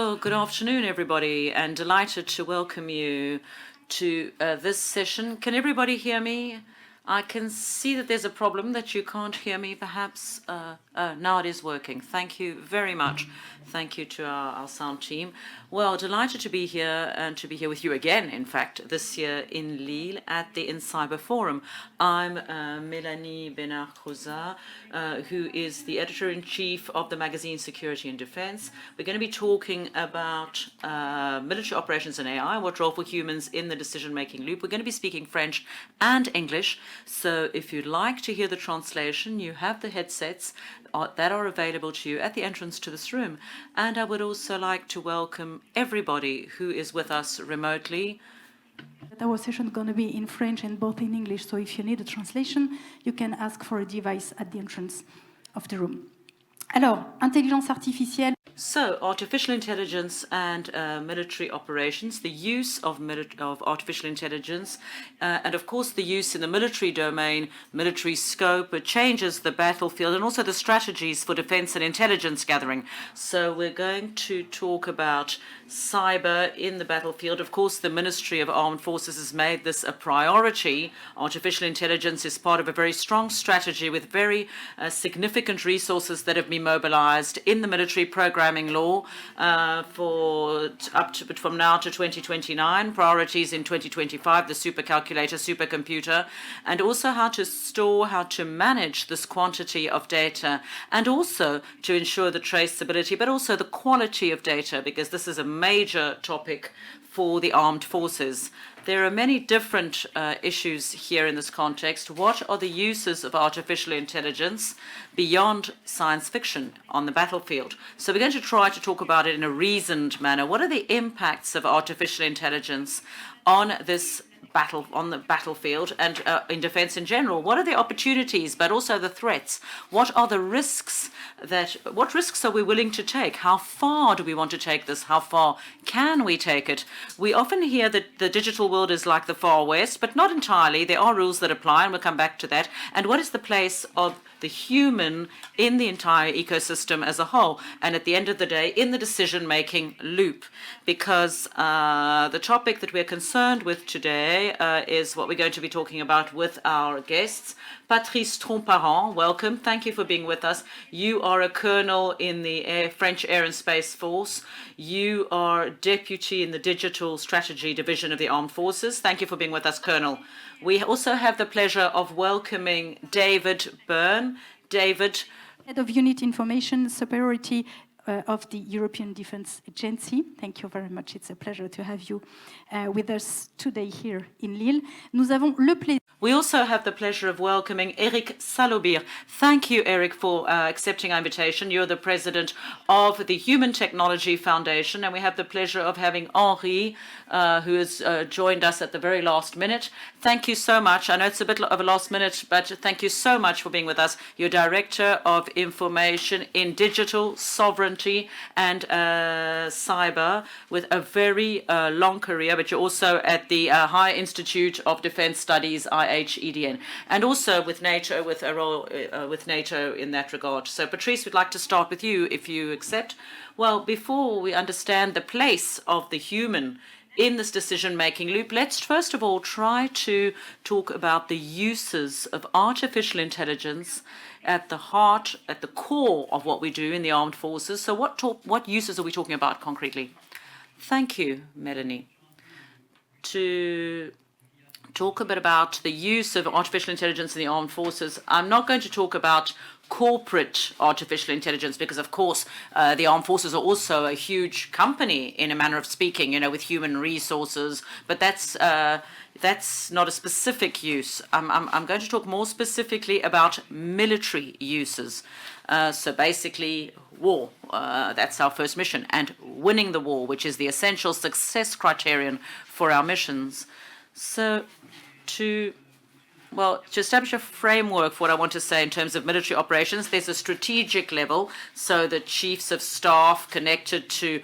Well, good afternoon, everybody, and delighted to welcome you to this session. Can everybody hear me? I can see that there's a problem that you can't hear me, perhaps. Now it is working. Thank you very much. Thank you to our sound team. Well, delighted to be here and to be here with you again, in fact, this year in Lille at the INCYBER Forum. I'm Mélanie Bénard-Crozat, who is the editor-in-chief of the magazine Security and Defense. We're going to be talking about military operations and AI, what role for humans in the decision-making loop. We're going to be speaking French and English, so if you'd like to hear the translation, you have the headsets that are available to you at the entrance to this room. And I would also like to welcome everybody who is with us remotely. Our session is going to be in French and both in English, so if you need a translation, you can ask for a device at the entrance of the room. Alors, intelligence artificielle. So, artificial intelligence and military operations, the use of artificial intelligence, and of course the use in the military domain, military scope, it changes the battlefield and also the strategies for defense and intelligence gathering. So we're going to talk about cyber in the battlefield. Of course, the Ministry of Armed Forces has made this a priority. Artificial intelligence is part of a very strong strategy with very significant resources that have been mobilized in the military programming law from now to 2029, priorities in 2025, the supercalculator, supercomputer, and also how to store, how to manage this quantity of data, and also to ensure the traceability, but also the quality of data, because this is a major topic for the armed forces. There are many different issues here in this context. What are the uses of artificial intelligence beyond science fiction on the battlefield? So we're going to try to talk about it in a reasoned manner. What are the impacts of artificial intelligence on the battlefield and in defense in general? What are the opportunities, but also the threats? What are the risks what risks are we willing to take? How far do we want to take this? How far can we take it? We often hear that the digital world is like the Far West, but not entirely. There are rules that apply, and we'll come back to that. And what is the place of the human in the entire ecosystem as a whole, and at the end of the day, in the decision-making loop? Because the topic that we're concerned with today is what we're going to be talking about with our guests. Patrice Tromparent, welcome. Thank you for being with us. You are a colonel in the French Air and Space Force. You are deputy in the Digital Strategy Division of the Armed Forces. Thank you for being with us, Colonel. We also have the pleasure of welcoming David Byrne. David, Head of Unit Information Superiority of the European Defence Agency. Thank you very much. It's a pleasure to have you with us today here in Lille. Nous avons le plaisir. We also have the pleasure of welcoming Eric Salobir. Thank you, Eric, for accepting our invitation. You're the president of the Human Technology Foundation, and we have the pleasure of having Henri, who has joined us at the very last minute. Thank you so much. I know it's a bit of a last minute, but thank you so much for being with us. You're Director of Information in Digital, Sovereignty, and Cyber, with a very long career, but you're also at the High Institute of Defense Studies, IHEDN, and also with NATO, with a role with NATO in that regard. So, Patrice, we'd like to start with you, if you accept. Well, before we understand the place of the human in this decision-making loop, let's first of all try to talk about the uses of artificial intelligence at the heart, at the core of what we do in the armed forces. So what uses are we talking about concretely? Thank you, Melanie. To talk a bit about the use of artificial intelligence in the armed forces, I'm not going to talk about corporate artificial intelligence because, of course, the armed forces are also a huge company in a manner of speaking, with human resources, but that's not a specific use. I'm going to talk more specifically about military uses. So basically, war, that's our first mission, and winning the war, which is the essential success criterion for our missions. So to Well, to establish a framework for what I want to say in terms of military operations, there's a strategic level, so the chiefs of staff connected to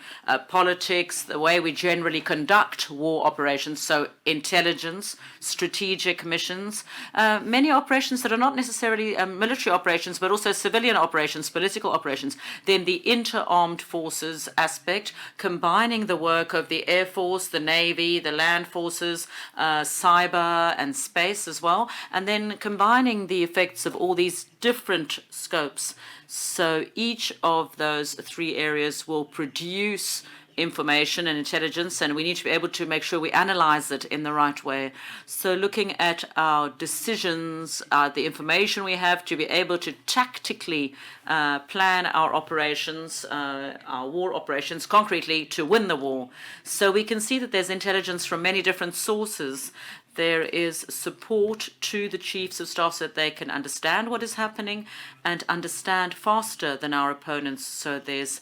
politics, the way we generally conduct war operations, so intelligence, strategic missions, many operations that are not necessarily military operations, but also civilian operations, political operations. Then the inter-armed forces aspect, combining the work of the Air Force, the Navy, the land forces, cyber and space as well, and then combining the effects of all these different scopes. So each of those three areas will produce information and intelligence, and we need to be able to make sure we analyze it in the right way. So looking at our decisions, the information we have to be able to tactically plan our operations, our war operations concretely to win the war. So we can see that there's intelligence from many different sources. There is support to the chiefs of staff so that they can understand what is happening and understand faster than our opponents. So there's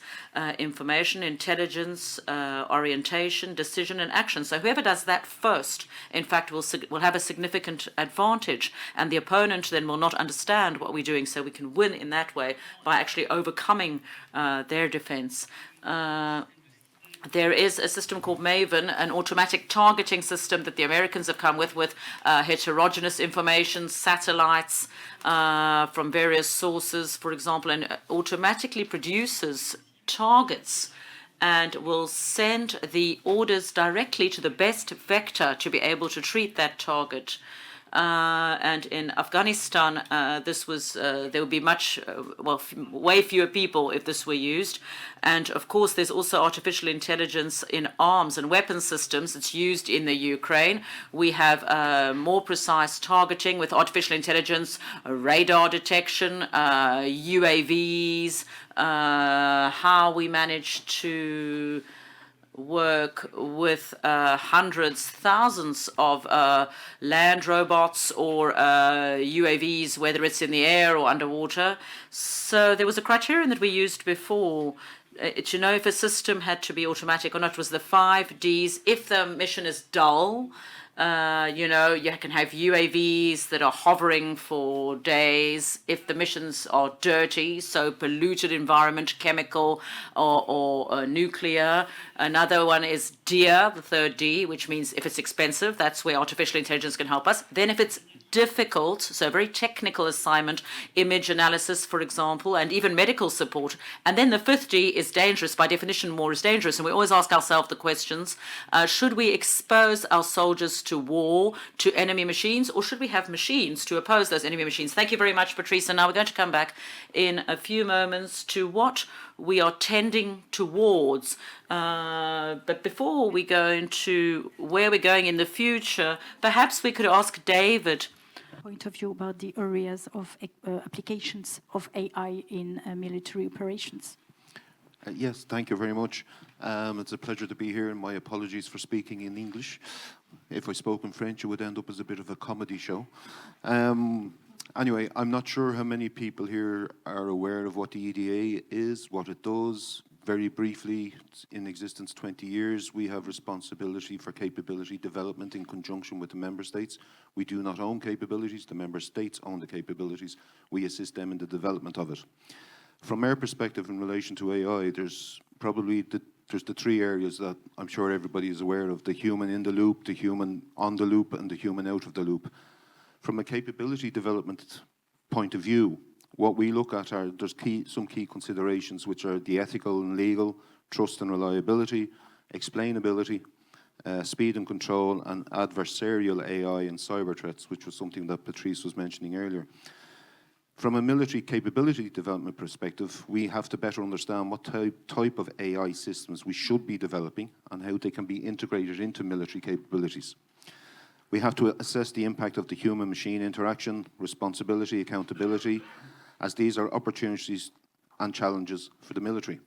information, intelligence, orientation, decision, and action. So whoever does that first, in fact, will have a significant advantage, and the opponent then will not understand what we're doing. So we can win in that way by actually overcoming their defense. There is a system called Maven, an automatic targeting system that the Americans have come with heterogeneous information, satellites from various sources, for example, and automatically produces targets and will send the orders directly to the best vector to be able to treat that target. And in Afghanistan, there would be way fewer people if this were used. And of course, there's also artificial intelligence in arms and weapon systems. It's used in the Ukraine. We have more precise targeting with artificial intelligence, radar detection, UAVs, how we manage to work with hundreds, thousands of land robots or UAVs, whether it's in the air or underwater. So there was a criterion that we used before to know if a system had to be automatic or not. It was the 5 Ds. If the mission is dull, you can have UAVs that are hovering for days. If the missions are dirty, so polluted environment, chemical or nuclear. Another one is DEAR, the third D, which means if it's expensive, that's where artificial intelligence can help us. Then if it's difficult, so a very technical assignment, image analysis, for example, and even medical support. And then the 5th D is dangerous. By definition, war is dangerous. And we always ask ourselves the questions, should we expose our soldiers to war, to enemy machines, or should we have machines to oppose those enemy machines? Thank you very much, Patrice. And now we're going to come back in a few moments to what we are tending towards. But before we go into where we're going in the future, perhaps we could ask David point of view about the areas of applications of AI in military operations. Yes, thank you very much. It's a pleasure to be here, and my apologies for speaking in English. If I spoke in French, it would end up as a bit of a comedy show. Anyway, I'm not sure how many people here are aware of what the EDA is, what it does. Very briefly, it's in existence 20 years. We have responsibility for capability development in conjunction with the member states. We do not own capabilities. The member states own the capabilities. We assist them in the development of it. From our perspective in relation to AI, there's the 3 areas that I'm sure everybody is aware of: the human in the loop, the human on the loop, and the human out of the loop. From a capability development point of view, what we look at are some key considerations, which are the ethical and legal, trust and reliability, explainability, speed and control, and adversarial AI and cyber threats, which was something that Patrice was mentioning earlier. From a military capability development perspective, we have to better understand what type of AI systems we should be developing and how they can be integrated into military capabilities. We have to assess the impact of the human-machine interaction, responsibility, accountability, as these are opportunities and challenges for the military.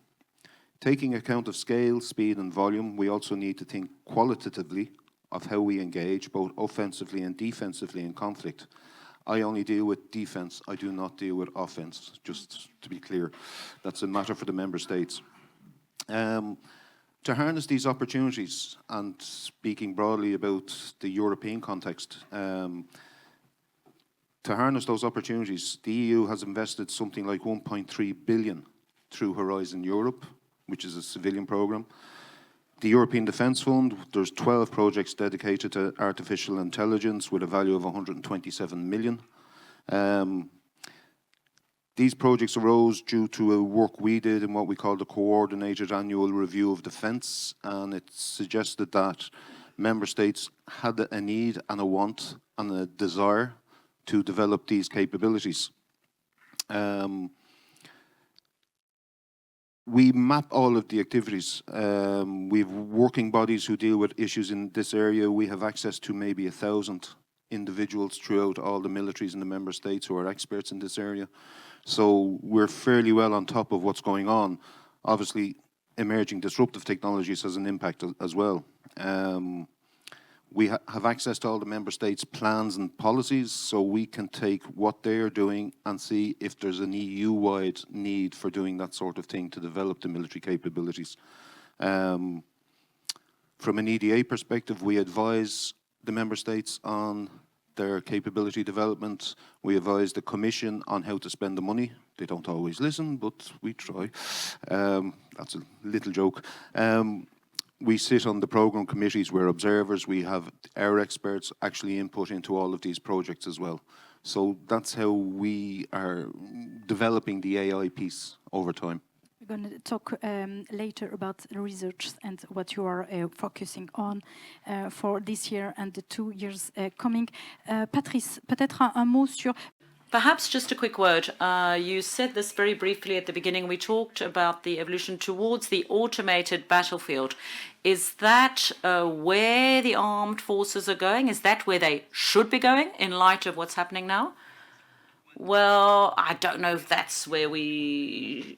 Taking account of scale, speed, and volume, we also need to think qualitatively of how we engage, both offensively and defensively in conflict. I only deal with defense, I do not deal with offense, just to be clear. That's a matter for the member states. To harness these opportunities, and speaking broadly about the European context, to harness those opportunities, the EU has invested something like 1.3 billion through Horizon Europe, which is a civilian program. The European Defence Fund, there's 12 projects dedicated to artificial intelligence with a value of 127 million. These projects arose due to a work we did in what we call the Coordinated Annual Review of Defence, and it suggested that member states had a need and a want and a desire to develop these capabilities. We map all of the activities. We have working bodies who deal with issues in this area. We have access to maybe 1,000 individuals throughout all the militaries in the member states who are experts in this area. So we're fairly well on top of what's going on. Obviously, emerging disruptive technologies has an impact as well. We have access to all the member states' plans and policies, so we can take what they are doing and see if there's an EU-wide need for doing that sort of thing to develop the military capabilities. From an EDA perspective, we advise the member states on their capability development. We advise the Commission on how to spend the money. They don't always listen, but we try. That's a little joke. We sit on the program committees, we're observers, we have our experts actually input into all of these projects as well. So that's how we are developing the AI piece over time. We're going to talk later about research and what you are focusing on for this year and the 2 years coming. Patrice, peut-être un mot sur... Perhaps just a quick word. You said this very briefly at the beginning. We talked about the evolution towards the automated battlefield. Is that where the armed forces are going? Is that where they should be going in light of what's happening now? Well, I don't know if that's where we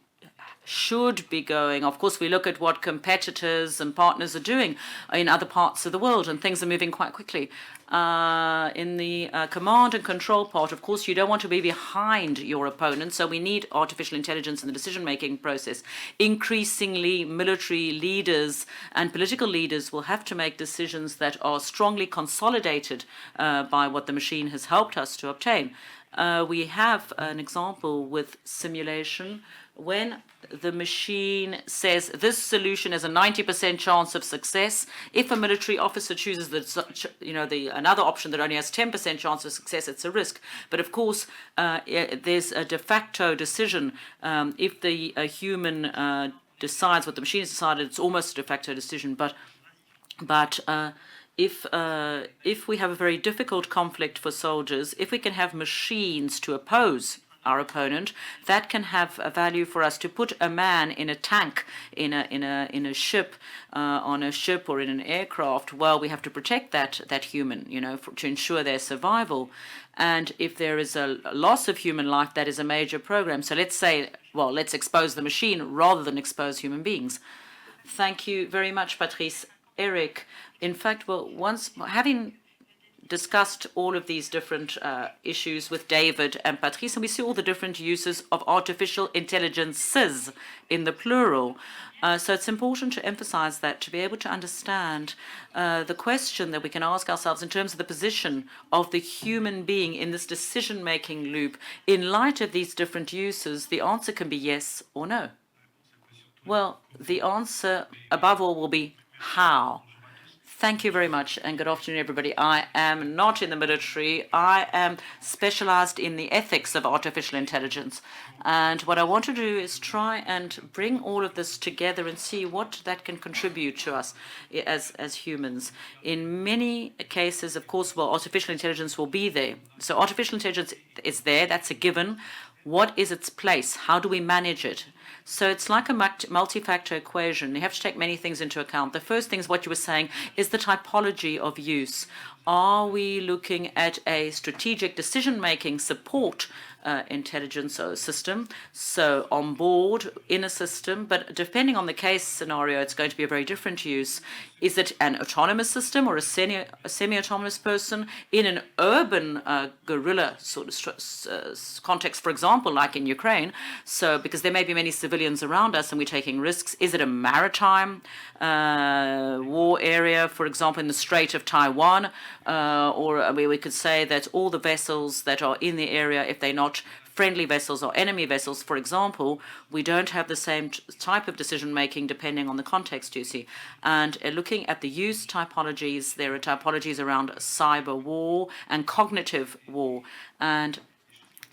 should be going. Of course, we look at what competitors and partners are doing in other parts of the world, and things are moving quite quickly. In the command and control part, of course, you don't want to be behind your opponent, so we need artificial intelligence in the decision-making process. Increasingly, military leaders and political leaders will have to make decisions that are strongly consolidated by what the machine has helped us to obtain. We have an example with simulation. When the machine says this solution has a 90% chance of success, if a military officer chooses another option that only has 10% chance of success, it's a risk. But of course, there's a de facto decision. If the human decides what the machine has decided, it's almost a de facto decision. But if we have a very difficult conflict for soldiers, if we can have machines to oppose our opponent, that can have a value for us. To put a man in a tank, in a ship, on a ship or in an aircraft, well, we have to protect that human, to ensure their survival. And if there is a loss of human life, that is a major program. So let's say, well, let's expose the machine rather than expose human beings. Thank you very much, Patrice. Eric, in fact, well, once having discussed all of these different issues with David and Patrice, and we see all the different uses of artificial intelligences in the plural. So it's important to emphasize that, to be able to understand the question that we can ask ourselves in terms of the position of the human being in this decision-making loop. In light of these different uses, the answer can be yes or no. Well, the answer above all will be how. Thank you very much, and good afternoon, everybody. I am not in the military. I am specialized in the ethics of artificial intelligence. And what I want to do is try and bring all of this together and see what that can contribute to us as humans. In many cases, of course, well, artificial intelligence will be there. So artificial intelligence is there. That's a given. What is its place? How do we manage it? So it's like a multi-factor equation. You have to take many things into account. The first thing is what you were saying is the typology of use. Are we looking at a strategic decision-making support intelligence system, so on board in a system, but depending on the case scenario, it's going to be a very different use. Is it an autonomous system or a semi-autonomous person in an urban guerrilla sort of context, for example, like in Ukraine? So because there may be many civilians around us and we're taking risks. Is it a maritime war area, for example, in the Strait of Taiwan? or we could say that all the vessels that are in the area, if they're not friendly vessels or enemy vessels, for example, we don't have the same type of decision making depending on the context, you see. And looking at the use typologies, there are typologies around cyber war and cognitive war. And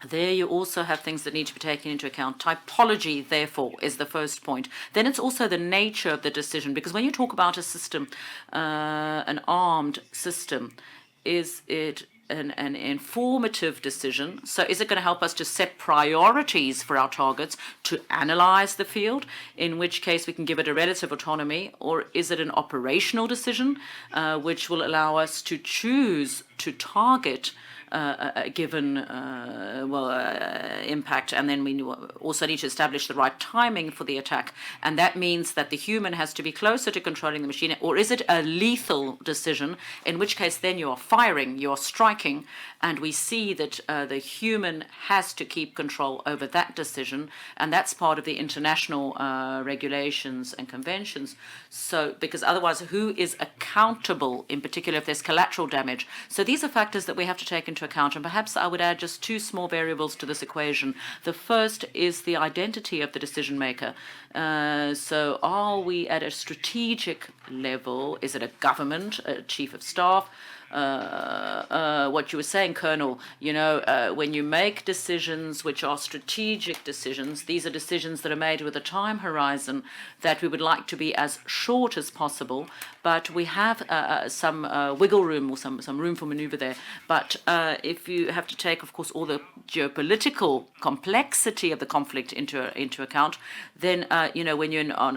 there you also have things that need to be taken into account. Typology, therefore, is the first point. Then it's also the nature of the decision, because when you talk about a system, an armed system, is it an informative decision? So is it going to help us to set priorities for our targets, to analyze the field, in which case we can give it a relative autonomy? Or is it an operational decision, which will allow us to choose to target a given impact, and then we also need to establish the right timing for the attack, and that means that the human has to be closer to controlling the machine? Or is it a lethal decision, in which case then you are firing, you are striking, and we see that the human has to keep control over that decision, and that's part of the international regulations and conventions. So, because otherwise, who is accountable, in particular if there's collateral damage? So these are factors that we have to take into account, and perhaps I would add just two small variables to this equation. The first is the identity of the decision maker. So are we at a strategic level? Is it a government, a chief of staff? What you were saying, Colonel, when you make decisions which are strategic decisions, these are decisions that are made with a time horizon that we would like to be as short as possible, but we have some wiggle room, or some room for maneuver there. But if you have to take, of course, all the geopolitical complexity of the conflict into account, then when you're on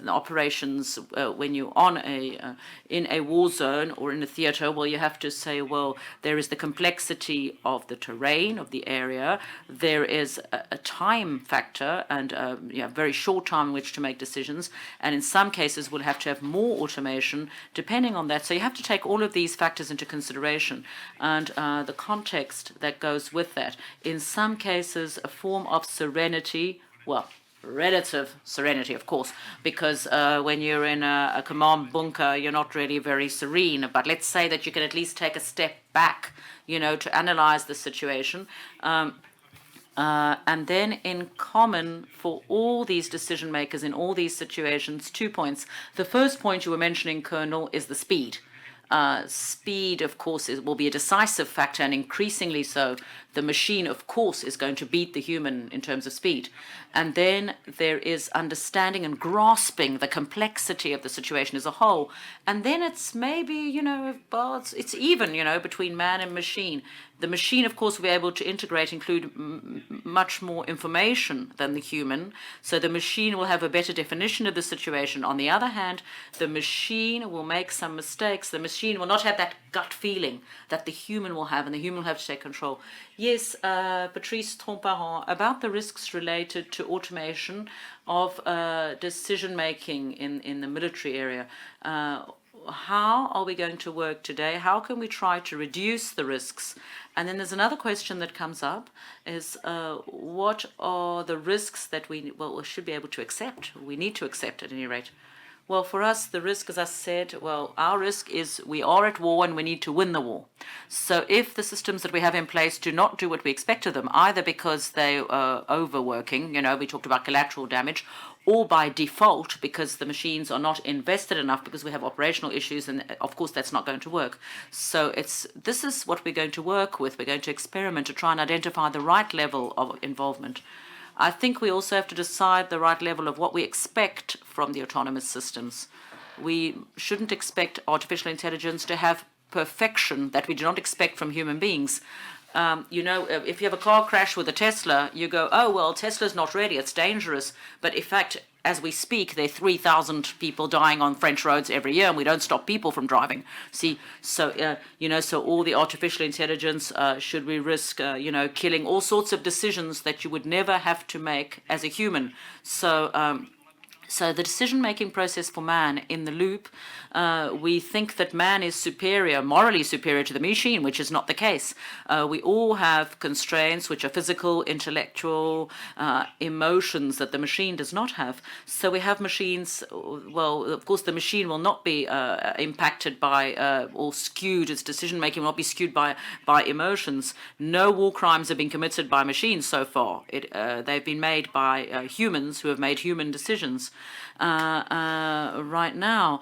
operations, when you're on in a war zone or in a theater, well, you have to say, well, there is the complexity of the terrain, of the area. There is a time factor and very short time in which to make decisions. And in some cases, we'll have to have more automation depending on that. So you have to take all of these factors into consideration and the context that goes with that. In some cases, a form of serenity, well, relative serenity, of course, because when you're in a command bunker, you're not really very serene. But let's say that you can at least take a step back, to analyze the situation. And then in common for all these decision makers in all these situations, 2 points. The first point you were mentioning, Colonel, is the speed. Speed, of course, will be a decisive factor, and increasingly so. The machine, of course, is going to beat the human in terms of speed. And then there is understanding and grasping the complexity of the situation as a whole. And then it's maybe, it's even, between man and machine. The machine, of course, will be able to include much more information than the human. So the machine will have a better definition of the situation. On the other hand, the machine will make some mistakes. The machine will not have that gut feeling that the human will have, and the human will have to take control. Yes, Patrice Tromparent, about the risks related to automation of decision-making in the military area. How are we going to work today? How can we try to reduce the risks? And then there's another question that comes up is what are the risks that we should be able to accept? We need to accept at any rate. Well, for us, the risk, as I said, our risk is we are at war and we need to win the war. So if the systems that we have in place do not do what we expect of them, either because they are overworking, we talked about collateral damage, or by default because the machines are not invested enough because we have operational issues, and of course that's not going to work. So this is what we're going to work with. We're going to experiment to try and identify the right level of involvement. I think we also have to decide the right level of what we expect from the autonomous systems. We shouldn't expect artificial intelligence to have perfection that we do not expect from human beings. If you have a car crash with a Tesla, you go, oh, well, Tesla's not ready, it's dangerous. But in fact, as we speak, there are 3,000 people dying on French roads every year, and we don't stop people from driving. See, so, so all the artificial intelligence, should we risk, killing all sorts of decisions that you would never have to make as a human? So So the decision-making process for man in the loop, we think that man is superior, morally superior to the machine, which is not the case. We all have constraints which are physical, intellectual, emotions that the machine does not have. So we have machines, well, of course the machine will not be impacted by or skewed, its decision-making will not be skewed by emotions. No war crimes have been committed by machines so far. They've been made by humans who have made human decisions. Right now,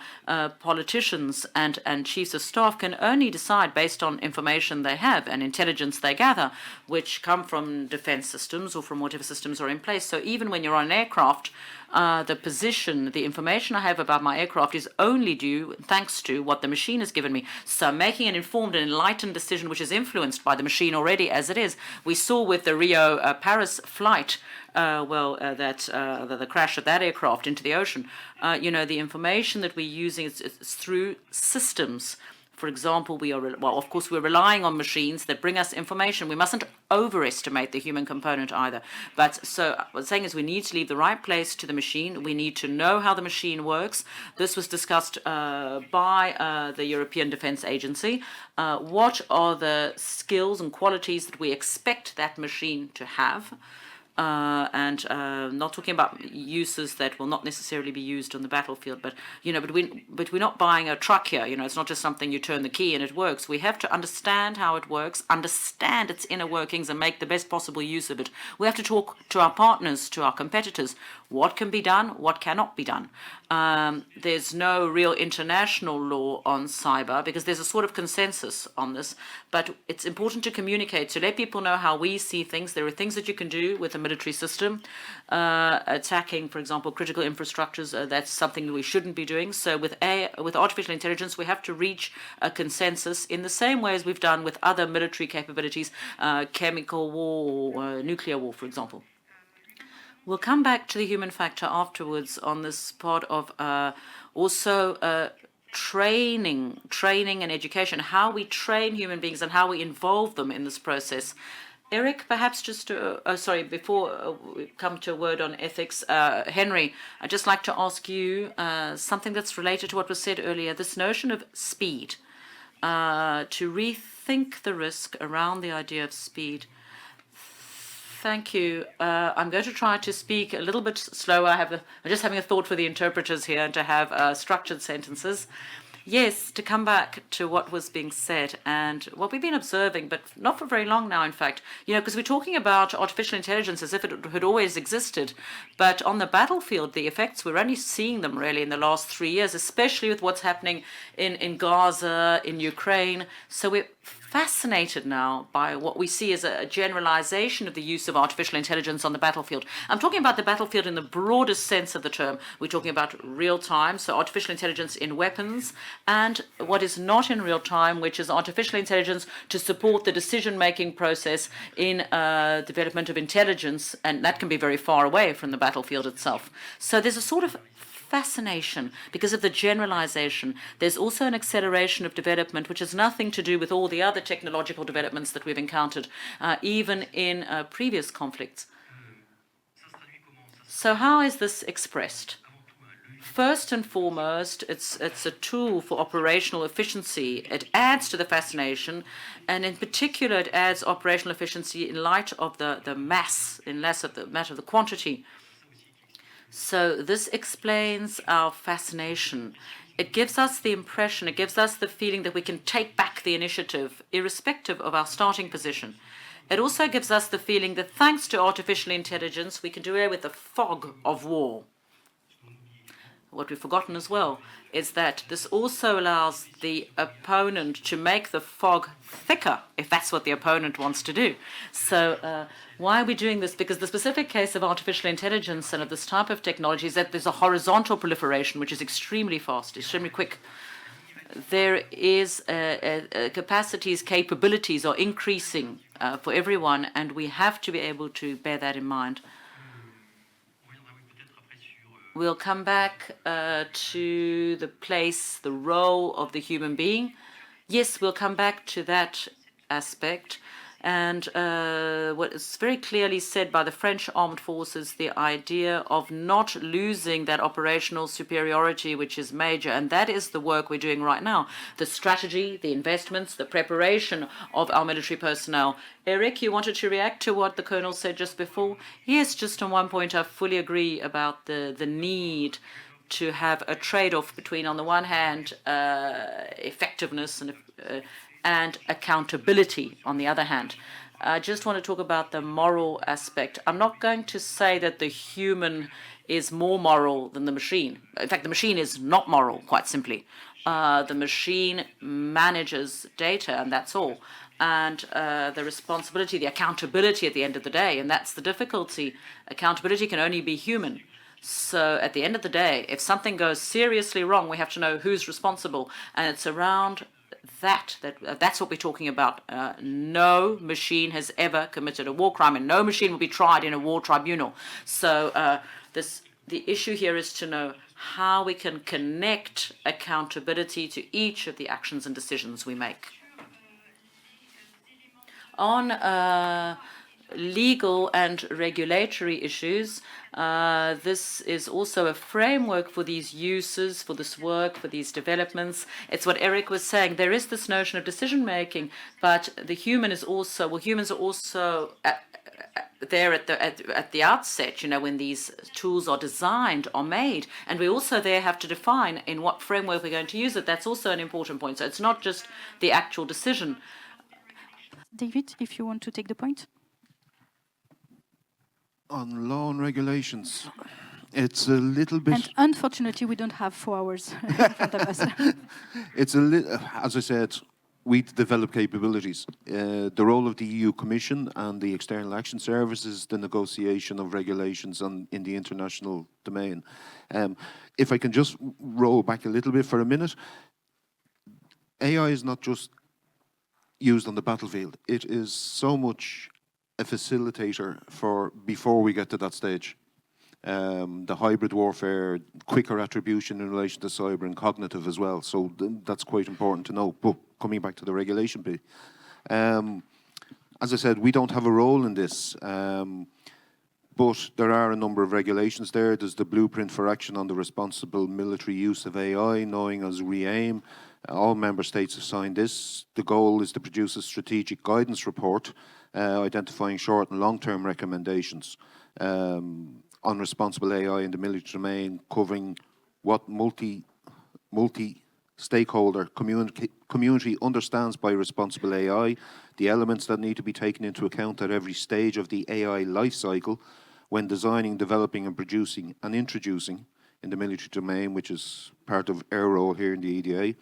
politicians and chiefs of staff can only decide based on information they have and intelligence they gather, which come from defense systems or from whatever systems are in place. So even when you're on an aircraft, the position, the information I have about my aircraft is only due thanks to what the machine has given me. So making an informed and enlightened decision which is influenced by the machine already as it is. We saw with the Rio-Paris flight, the crash of that aircraft into the ocean, the information that we're using is through systems. For example, of course, we're relying on machines that bring us information. We mustn't overestimate the human component either. But so what I'm saying is we need to leave the right place to the machine. We need to know how the machine works. This was discussed by the European Defence Agency. What are the skills and qualities that we expect that machine to have? And not talking about uses that will not necessarily be used on the battlefield, but we're not buying a truck here. It's not just something you turn the key and it works. We have to understand how it works, understand its inner workings, and make the best possible use of it. We have to talk to our partners, to our competitors. What can be done? What cannot be done? There's no real international law on cyber because there's a sort of consensus on this, but it's important to communicate, to let people know how we see things. There are things that you can do with a military system, attacking, for example, critical infrastructures. That's something we shouldn't be doing. So with artificial intelligence, we have to reach a consensus in the same way as we've done with other military capabilities, chemical war or nuclear war, for example. We'll come back to the human factor afterwards on this part of also training and education, how we train human beings and how we involve them in this process. Eric, perhaps just before we come to a word on ethics, Henry, I'd just like to ask you something that's related to what was said earlier, this notion of speed, to rethink the risk around the idea of speed. Thank you. I'm going to try to speak a little bit slower. I'm just having a thought for the interpreters here and to have structured sentences. Yes, to come back to what was being said and what we've been observing, but not for very long now, in fact, because we're talking about artificial intelligence as if it had always existed. But on the battlefield, the effects, we're only seeing them really in the last 3 years, especially with what's happening in Gaza, in Ukraine. So we're fascinated now by what we see as a generalization of the use of artificial intelligence on the battlefield. I'm talking about the battlefield in the broadest sense of the term. We're talking about real time, so artificial intelligence in weapons, and what is not in real time, which is artificial intelligence to support the decision-making process in development of intelligence, and that can be very far away from the battlefield itself. So there's a sort of fascination because of the generalization. There's also an acceleration of development which has nothing to do with all the other technological developments that we've encountered, even in previous conflicts. So how is this expressed? First and foremost, it's a tool for operational efficiency. It adds to the fascination, and in particular, it adds operational efficiency in light of the mass, in less of the matter of the quantity. So this explains our fascination. It gives us the impression, it gives us the feeling that we can take back the initiative, irrespective of our starting position. It also gives us the feeling that thanks to artificial intelligence, we can do away with the fog of war. What we've forgotten as well is that this also allows the opponent to make the fog thicker, if that's what the opponent wants to do. So why are we doing this? Because the specific case of artificial intelligence and of this type of technology is that there's a horizontal proliferation, which is extremely fast, extremely quick. There is capabilities are increasing for everyone, and we have to be able to bear that in mind. We'll come back to the place, the role of the human being. Yes, we'll come back to that aspect. And what is very clearly said by the French armed forces, the idea of not losing that operational superiority, which is major. And that is the work we're doing right now. The strategy, the investments, the preparation of our military personnel. Eric, you wanted to react to what the Colonel said just before? Yes, just on one point, I fully agree about the need to have a trade-off between, on the one hand, effectiveness and accountability on the other hand. I just want to talk about the moral aspect. I'm not going to say that the human is more moral than the machine. In fact, the machine is not moral, quite simply. The machine manages data, and that's all. And the responsibility, the accountability at the end of the day, and that's the difficulty. Accountability can only be human. So at the end of the day, if something goes seriously wrong, we have to know who's responsible. And it's around that's what we're talking about. No machine has ever committed a war crime, and no machine will be tried in a war tribunal. So the issue here is to know how we can connect accountability to each of the actions and decisions we make. On legal and regulatory issues, this is also a framework for these uses, for this work, for these developments. It's what Eric was saying. There is this notion of decision-making, but the human is also, well, humans are also there at the outset, when these tools are designed, are made. And we also there have to define in what framework we're going to use it. That's also an important point. So it's not just the actual decision. David, if you want to take the point. On law and regulations, it's a little bit... And unfortunately, we don't have 4 hours in front of us. It's a little, as I said, we develop capabilities. The role of the EU Commission and the External Action Service is the negotiation of regulations in the international domain. If I can just roll back a little bit for a minute, AI is not just used on the battlefield. It is so much a facilitator for before we get to that stage. The hybrid warfare, quicker attribution in relation to cyber and cognitive as well. So that's quite important to know. But coming back to the regulation bit, as I said, we don't have a role in this. But there are a number of regulations there. There's the Blueprint for Action on the Responsible Military Use of AI, known as REAIM. All member states have signed this. The goal is to produce a strategic guidance report identifying short and long-term recommendations on responsible AI in the military domain, covering what multi-stakeholder community understands by responsible AI, the elements that need to be taken into account at every stage of the AI life cycle when designing, developing and producing and introducing in the military domain, which is part of our role here in the EDA,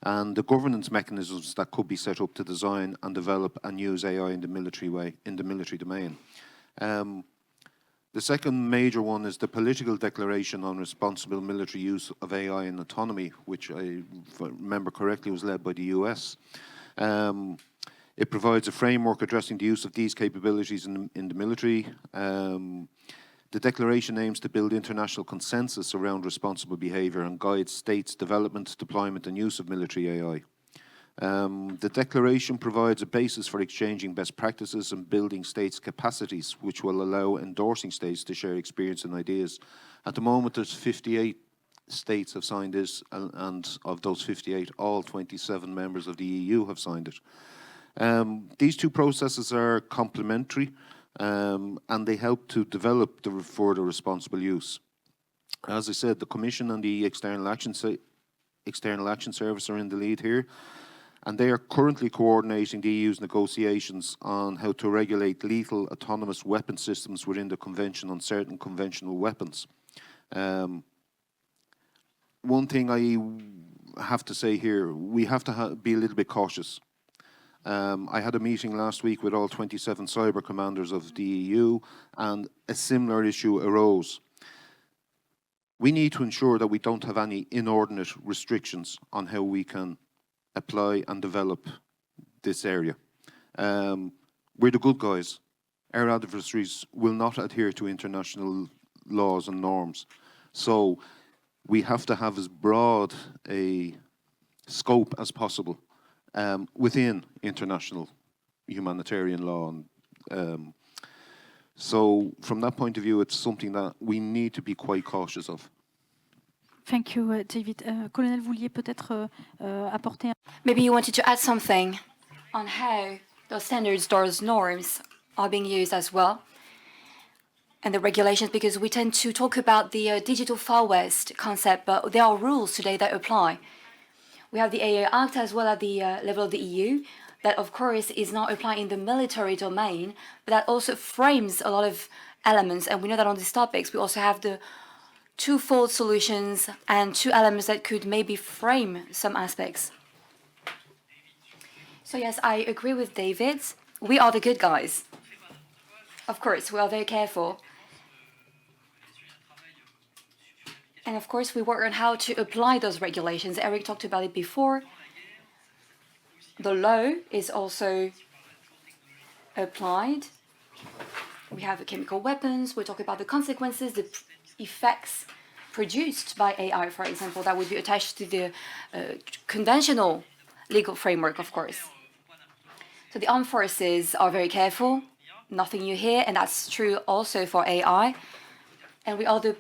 and the governance mechanisms that could be set up to design and develop and use AI in the military domain. The second major one is the political declaration on responsible military use of AI and autonomy, which I, if I remember correctly, was led by the US. It provides a framework addressing the use of these capabilities in the military. The declaration aims to build international consensus around responsible behaviour and guides states' development, deployment and use of military AI. The declaration provides a basis for exchanging best practices and building states' capacities, which will allow endorsing states to share experience and ideas. At the moment, there's 58 states have signed this, and of those 58, all 27 members of the EU have signed it. These two processes are complementary, and they help to develop the further responsible use. As I said, the Commission and the External Action Service are in the lead here, and they are currently coordinating the EU's negotiations on how to regulate lethal autonomous weapon systems within the Convention on Certain Conventional Weapons. One thing I have to say here, we have to be a little bit cautious. I had a meeting last week with all 27 cyber commanders of the EU, and a similar issue arose. We need to ensure that we don't have any inordinate restrictions on how we can apply and develop this area. We're the good guys. Our adversaries will not adhere to international laws and norms. So we have to have as broad a scope as possible within international humanitarian law. And so from that point of view, it's something that we need to be quite cautious of. Thank you, David. Colonel, vouliez peut-être apporter Maybe you wanted to add something on how those standards, those norms are being used as well, and the regulations, because we tend to talk about the digital Far West concept, but there are rules today that apply. We have the AI Act as well at the level of the EU, that of course is not applied in the military domain, but that also frames a lot of elements. And we know that on these topics, we also have the twofold solutions and two elements that could maybe frame some aspects. So yes, I agree with David. We are the good guys. Of course, we are very careful. And of course, we work on how to apply those regulations. Eric talked about it before. The law is also applied. We have chemical weapons. We talk about the consequences, the effects produced by AI, for example, that would be attached to the conventional legal framework, of course. So the armed forces are very careful. Nothing new here, and that's true also for AI. And we are the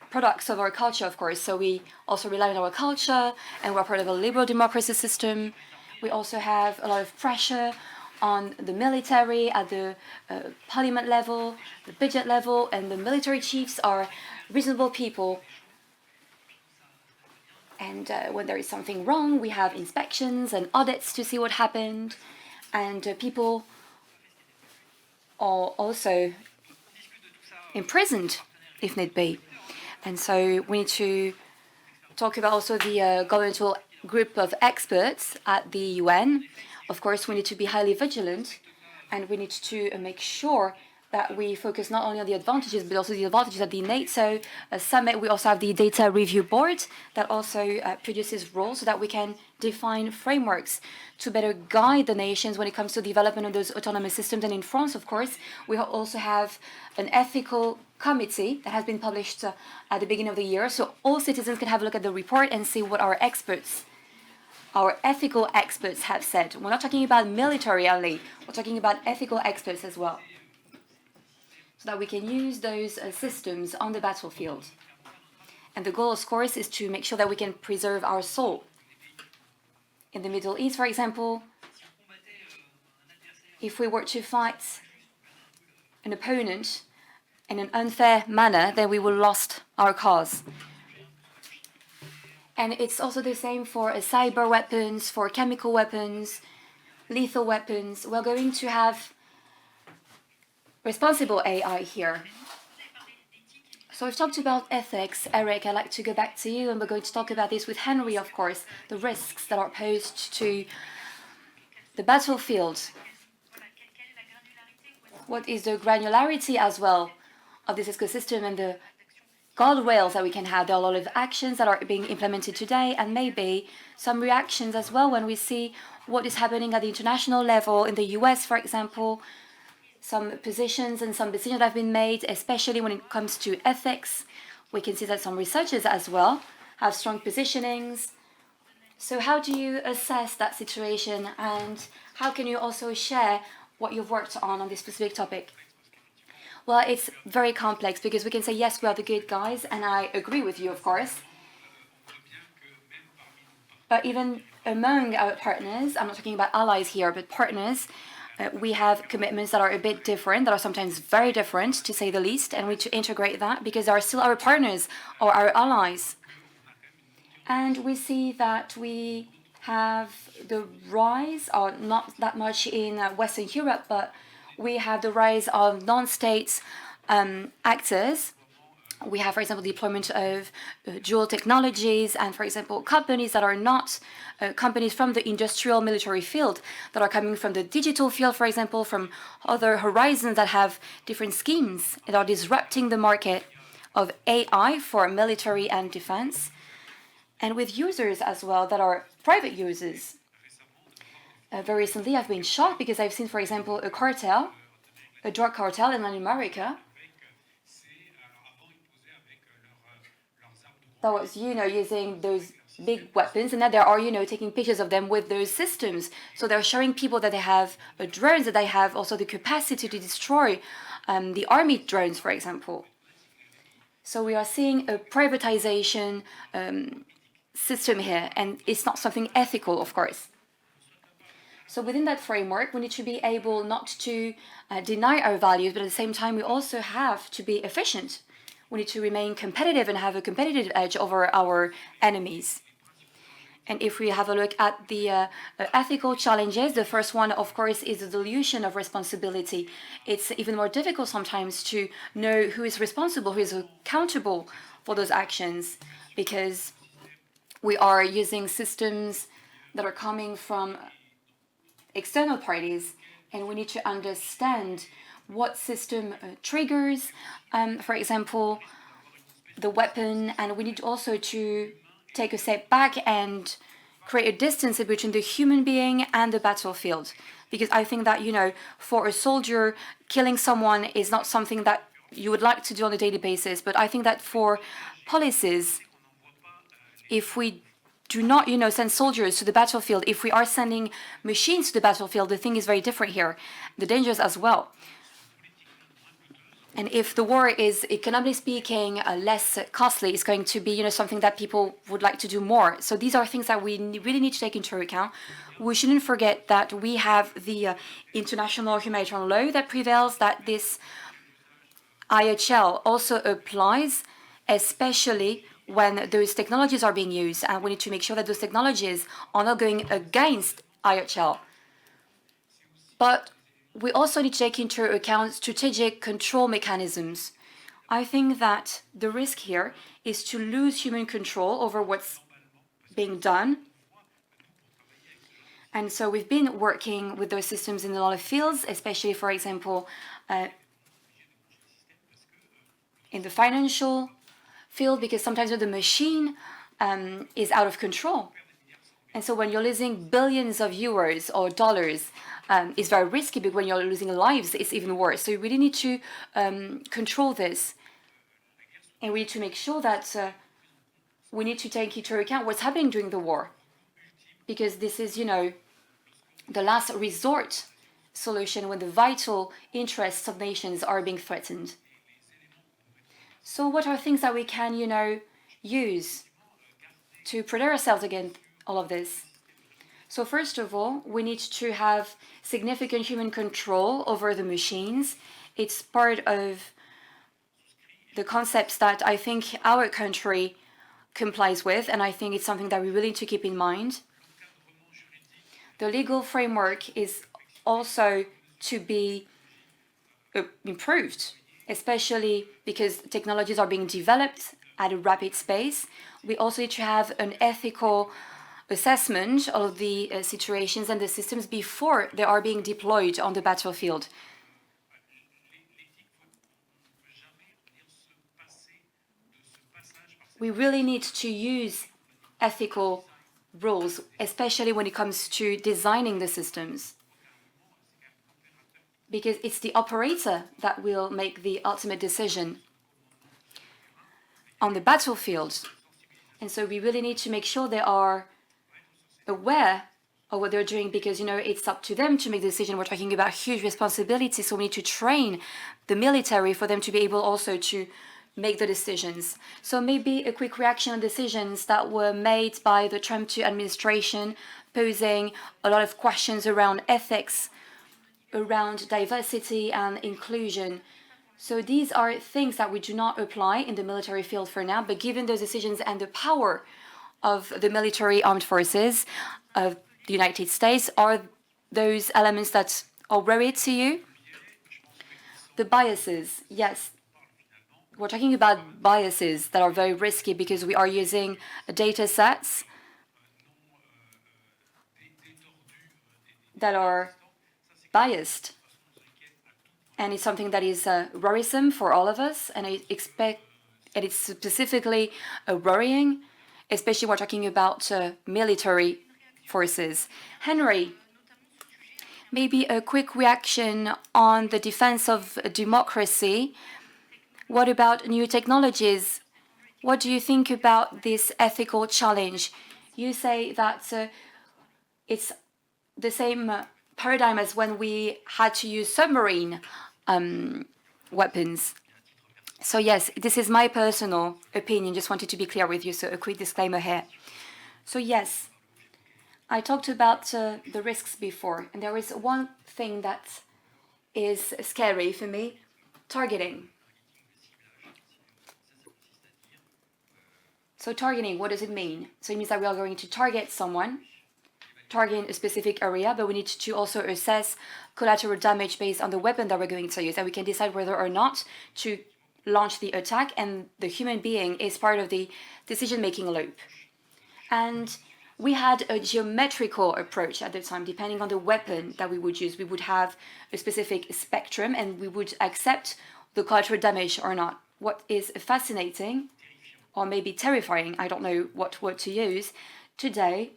products of our culture, of course. So we also rely on our culture, and we're part of a liberal democracy system. We also have a lot of pressure on the military at the parliament level, the budget level, and the military chiefs are reasonable people. And when there is something wrong, we have inspections and audits to see what happened. And people are also imprisoned, if need be. And so we need to talk about also the governmental group of experts at the UN. Of course, we need to be highly vigilant, and we need to make sure that we focus not only on the advantages, but also the advantages at the NATO summit. We also have the Data Review Board that also produces rules so that we can define frameworks to better guide the nations when it comes to the development of those autonomous systems. And in France, of course, we also have an ethical committee that has been published at the beginning of the year. So all citizens can have a look at the report and see what our experts, our ethical experts have said. We're not talking about military only, we're talking about ethical experts as well, so that we can use those systems on the battlefield. And the goal, of course, is to make sure that we can preserve our soul. In the Middle East, for example, if we were to fight an opponent in an unfair manner, then we will lost our cause. And it's also the same for cyber weapons, for chemical weapons, lethal weapons. We're going to have responsible AI here. So we've talked about ethics. Eric, I'd like to go back to you, and we're going to talk about this with Henry, of course, the risks that are posed to the battlefield. What is the granularity as well of this ecosystem and the guardrails that we can have? There are a lot of actions that are being implemented today, and maybe some reactions as well when we see what is happening at the international level in the US, for example. Some positions and some decisions have been made, especially when it comes to ethics. We can see that some researchers as well have strong positionings. So how do you assess that situation, and how can you also share what you've worked on this specific topic? Well, it's very complex, because we can say, yes, we are the good guys, and I agree with you, of course. But even among our partners, I'm not talking about allies here, but partners, we have commitments that are a bit different, that are sometimes very different, to say the least, and we need to integrate that because they are still our partners or our allies. And we see that we have the rise, or not that much in Western Europe, but we have the rise of non-state actors. We have, for example, the deployment of dual technologies, and, for example, companies that are not companies from the industrial military field, that are coming from the digital field, for example, from other horizons that have different schemes that are disrupting the market of AI for military and defense, and with users as well that are private users. Very recently, I've been shocked because I've seen, for example, a drug cartel in Latin America that was, using those big weapons, and that they are, taking pictures of them with those systems. So they're showing people that they have drones, that they have also the capacity to destroy the army drones, for example. So we are seeing a privatization system here, and it's not something ethical, of course. So within that framework, we need to be able not to deny our values, but at the same time, we also have to be efficient. We need to remain competitive and have a competitive edge over our enemies. And if we have a look at the ethical challenges, the first one, of course, is the dilution of responsibility. It's even more difficult sometimes to know who is responsible, who is accountable for those actions, because we are using systems that are coming from external parties, and we need to understand what system triggers, for example, the weapon, and we need also to take a step back and create a distance between the human being and the battlefield. Because I think that, for a soldier, killing someone is not something that you would like to do on a daily basis. But I think that for policies, if we do not, send soldiers to the battlefield, if we are sending machines to the battlefield, the thing is very different here. The dangers as well. And if the war is, economically speaking, less costly, it's going to be, something that people would like to do more. So these are things that we really need to take into account. We shouldn't forget that we have the international humanitarian law that prevails, that this IHL also applies, especially when those technologies are being used. And we need to make sure that those technologies are not going against IHL. But we also need to take into account strategic control mechanisms. I think that the risk here is to lose human control over what's being done. And so we've been working with those systems in a lot of fields, especially, for example, in the financial field, because sometimes the machine is out of control. And so when you're losing billions of euros or dollars, it's very risky, but when you're losing lives, it's even worse. So you really need to control this. And we need to make sure that we need to take into account what's happening during the war. Because this is, the last resort solution when the vital interests of nations are being threatened. So what are things that we can, use to protect ourselves against all of this? So first of all, we need to have significant human control over the machines. It's part of the concepts that I think our country complies with, and I think it's something that we really need to keep in mind. The legal framework is also to be improved, especially because technologies are being developed at a rapid pace. We also need to have an ethical assessment of the situations and the systems before they are being deployed on the battlefield. We really need to use ethical rules, especially when it comes to designing the systems, because it's the operator that will make the ultimate decision on the battlefield. And so we really need to make sure they are aware of what they're doing, because it's up to them to make the decision. We're talking about huge responsibility, so we need to train the military for them to be able also to make the decisions. So maybe a quick reaction on decisions that were made by the Trump 2 administration, posing a lot of questions around ethics, around diversity and inclusion. So these are things that we do not apply in the military field for now, but given those decisions and the power of the military armed forces of the United States, are those elements that are worried to you? The biases, yes. We're talking about biases that are very risky because we are using data sets that are biased. And it's something that is worrisome for all of us, and it's specifically worrying, especially when we're talking about military forces. Henry, maybe a quick reaction on the defense of democracy. What about new technologies what do you think about this ethical challenge? You say that it's the same paradigm as when we had to use submarine weapons. So yes, this is my personal opinion. Just wanted to be clear with you, so a quick disclaimer here. So yes, I talked about the risks before, and there is one thing that is scary for me: targeting. So targeting, what does it mean? So it means that we are going to target someone, target a specific area, but we need to also assess collateral damage based on the weapon that we're going to use, and we can decide whether or not to launch the attack, and the human being is part of the decision-making loop. And we had a geometrical approach at the time. Depending on the weapon that we would use, we would have a specific spectrum, and we would accept the collateral damage or not. What is fascinating, or maybe terrifying, I don't know what word to use, today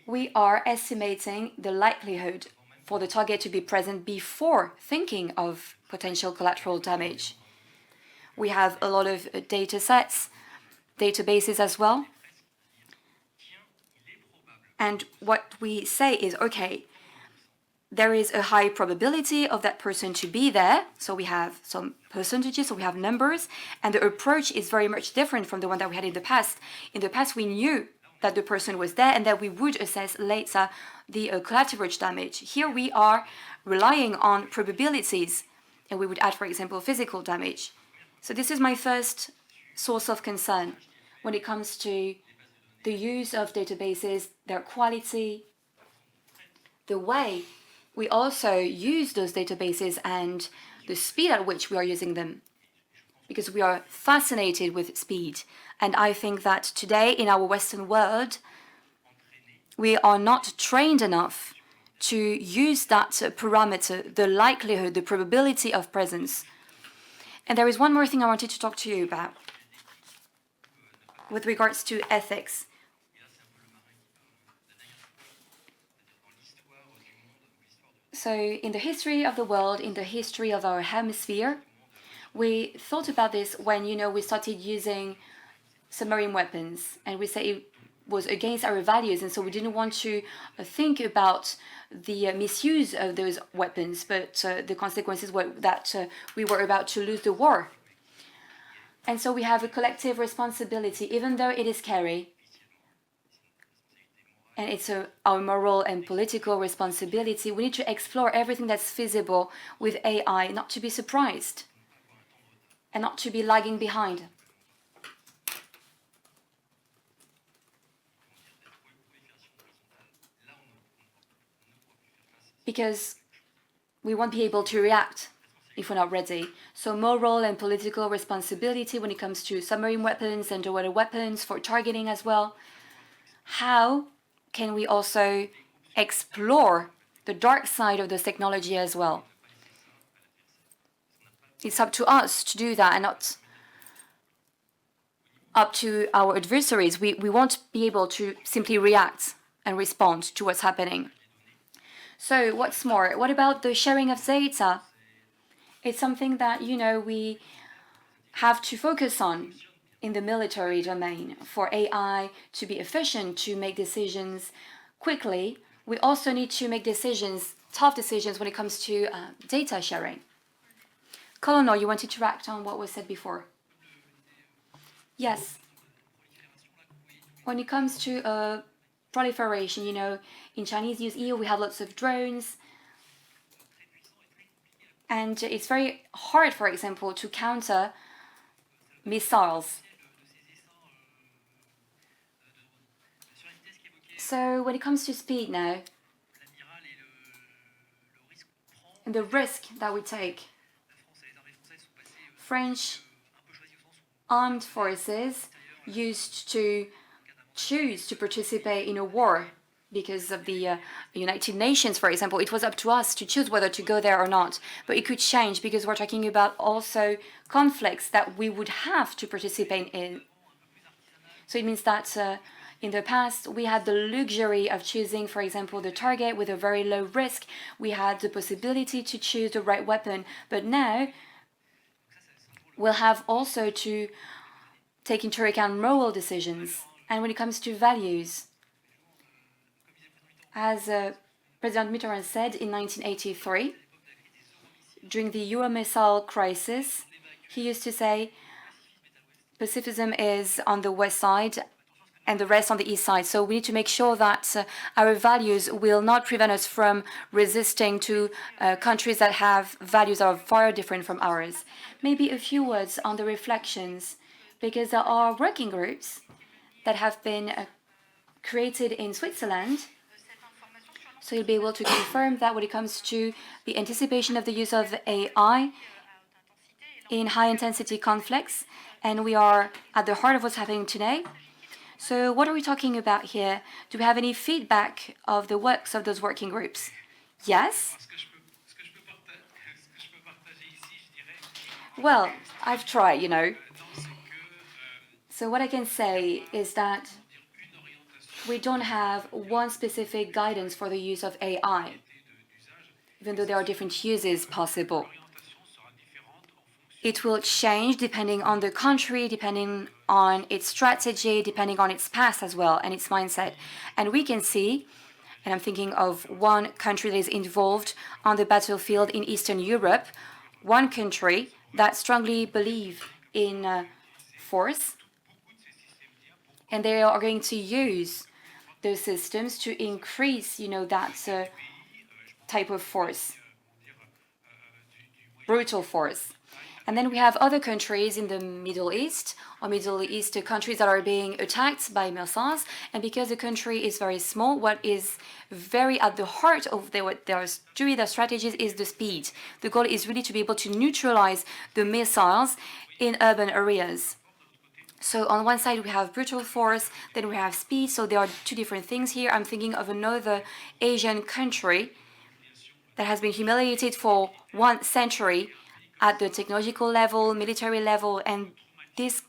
we are estimating the likelihood for the target to be present before thinking of potential collateral damage. We have a lot of data sets, databases as well. And what we say is, okay, there is a high probability of that person to be there. So we have some percentages, so we have numbers, and the approach is very much different from the one that we had in the past. In the past, we knew that the person was there and that we would assess later the collateral damage. Here we are relying on probabilities, and we would add, for example, physical damage. So this is my first source of concern when it comes to the use of databases, their quality, the way we also use those databases, and the speed at which we are using them. Because we are fascinated with speed. And I think that today in our Western world, we are not trained enough to use that parameter, the likelihood, the probability of presence. And there is one more thing I wanted to talk to you about with regards to ethics. So in the history of the world, in the history of our hemisphere, we thought about this when, we started using submarine weapons, and we say it was against our values, and so we didn't want to think about the misuse of those weapons, but the consequences were that we were about to lose the war. And so we have a collective responsibility, even though it is scary, and it's our moral and political responsibility. We need to explore everything that's feasible with AI, not to be surprised and not to be lagging behind. Because we won't be able to react if we're not ready. So moral and political responsibility when it comes to submarine weapons, underwater weapons, for targeting as well. How can we also explore the dark side of this technology as well? It's up to us to do that, and not up to our adversaries. We won't be able to simply react and respond to what's happening. So what's more, what about the sharing of data? It's something that, we have to focus on in the military domain. For AI to be efficient, to make decisions quickly, we also need to make decisions, tough decisions, when it comes to data sharing. Colonel, you wanted to react on what was said before? Yes. When it comes to proliferation, in Chinese New Year we have lots of drones, and it's very hard, for example, to counter missiles. So when it comes to speed now, and the risk that we take, French armed forces used to choose to participate in a war because of the United Nations, for example. It was up to us to choose whether to go there or not. But it could change because we're talking about also conflicts that we would have to participate in. So it means that in the past, we had the luxury of choosing, for example, the target with a very low risk. We had the possibility to choose the right weapon. But now, will have also to take into account moral decisions. And when it comes to values, as President Mitterrand said in 1983, during the Euro missile crisis, he used to say, pacifism is on the west side and the rest on the east side. So we need to make sure that our values will not prevent us from resisting to countries that have values that are far different from ours. Maybe a few words on the reflections, because there are working groups that have been created in Switzerland. So you'll be able to confirm that when it comes to the anticipation of the use of AI in high-intensity conflicts, and we are at the heart of what's happening today. So what are we talking about here? Do we have any feedback of the works of those working groups? Yes? Well, I've tried, you know. So what I can say is that we don't have one specific guidance for the use of AI, even though there are different uses possible. It will change depending on the country, depending on its strategy, depending on its past as well, and its mindset. And we can see, and I'm thinking of one country that is involved on the battlefield in Eastern Europe, one country that strongly believes in force, and they are going to use those systems to increase, that type of force, brutal force. And then we have other countries in the Middle East, or Middle East countries that are being attacked by missiles. And because the country is very small, what is very at the heart of what they are doing, their strategies, is the speed. The goal is really to be able to neutralize the missiles in urban areas. So on one side, we have brutal force, then we have speed. So there are two different things here. I'm thinking of another Asian country that has been humiliated for 1 century at the technological level, military level, and this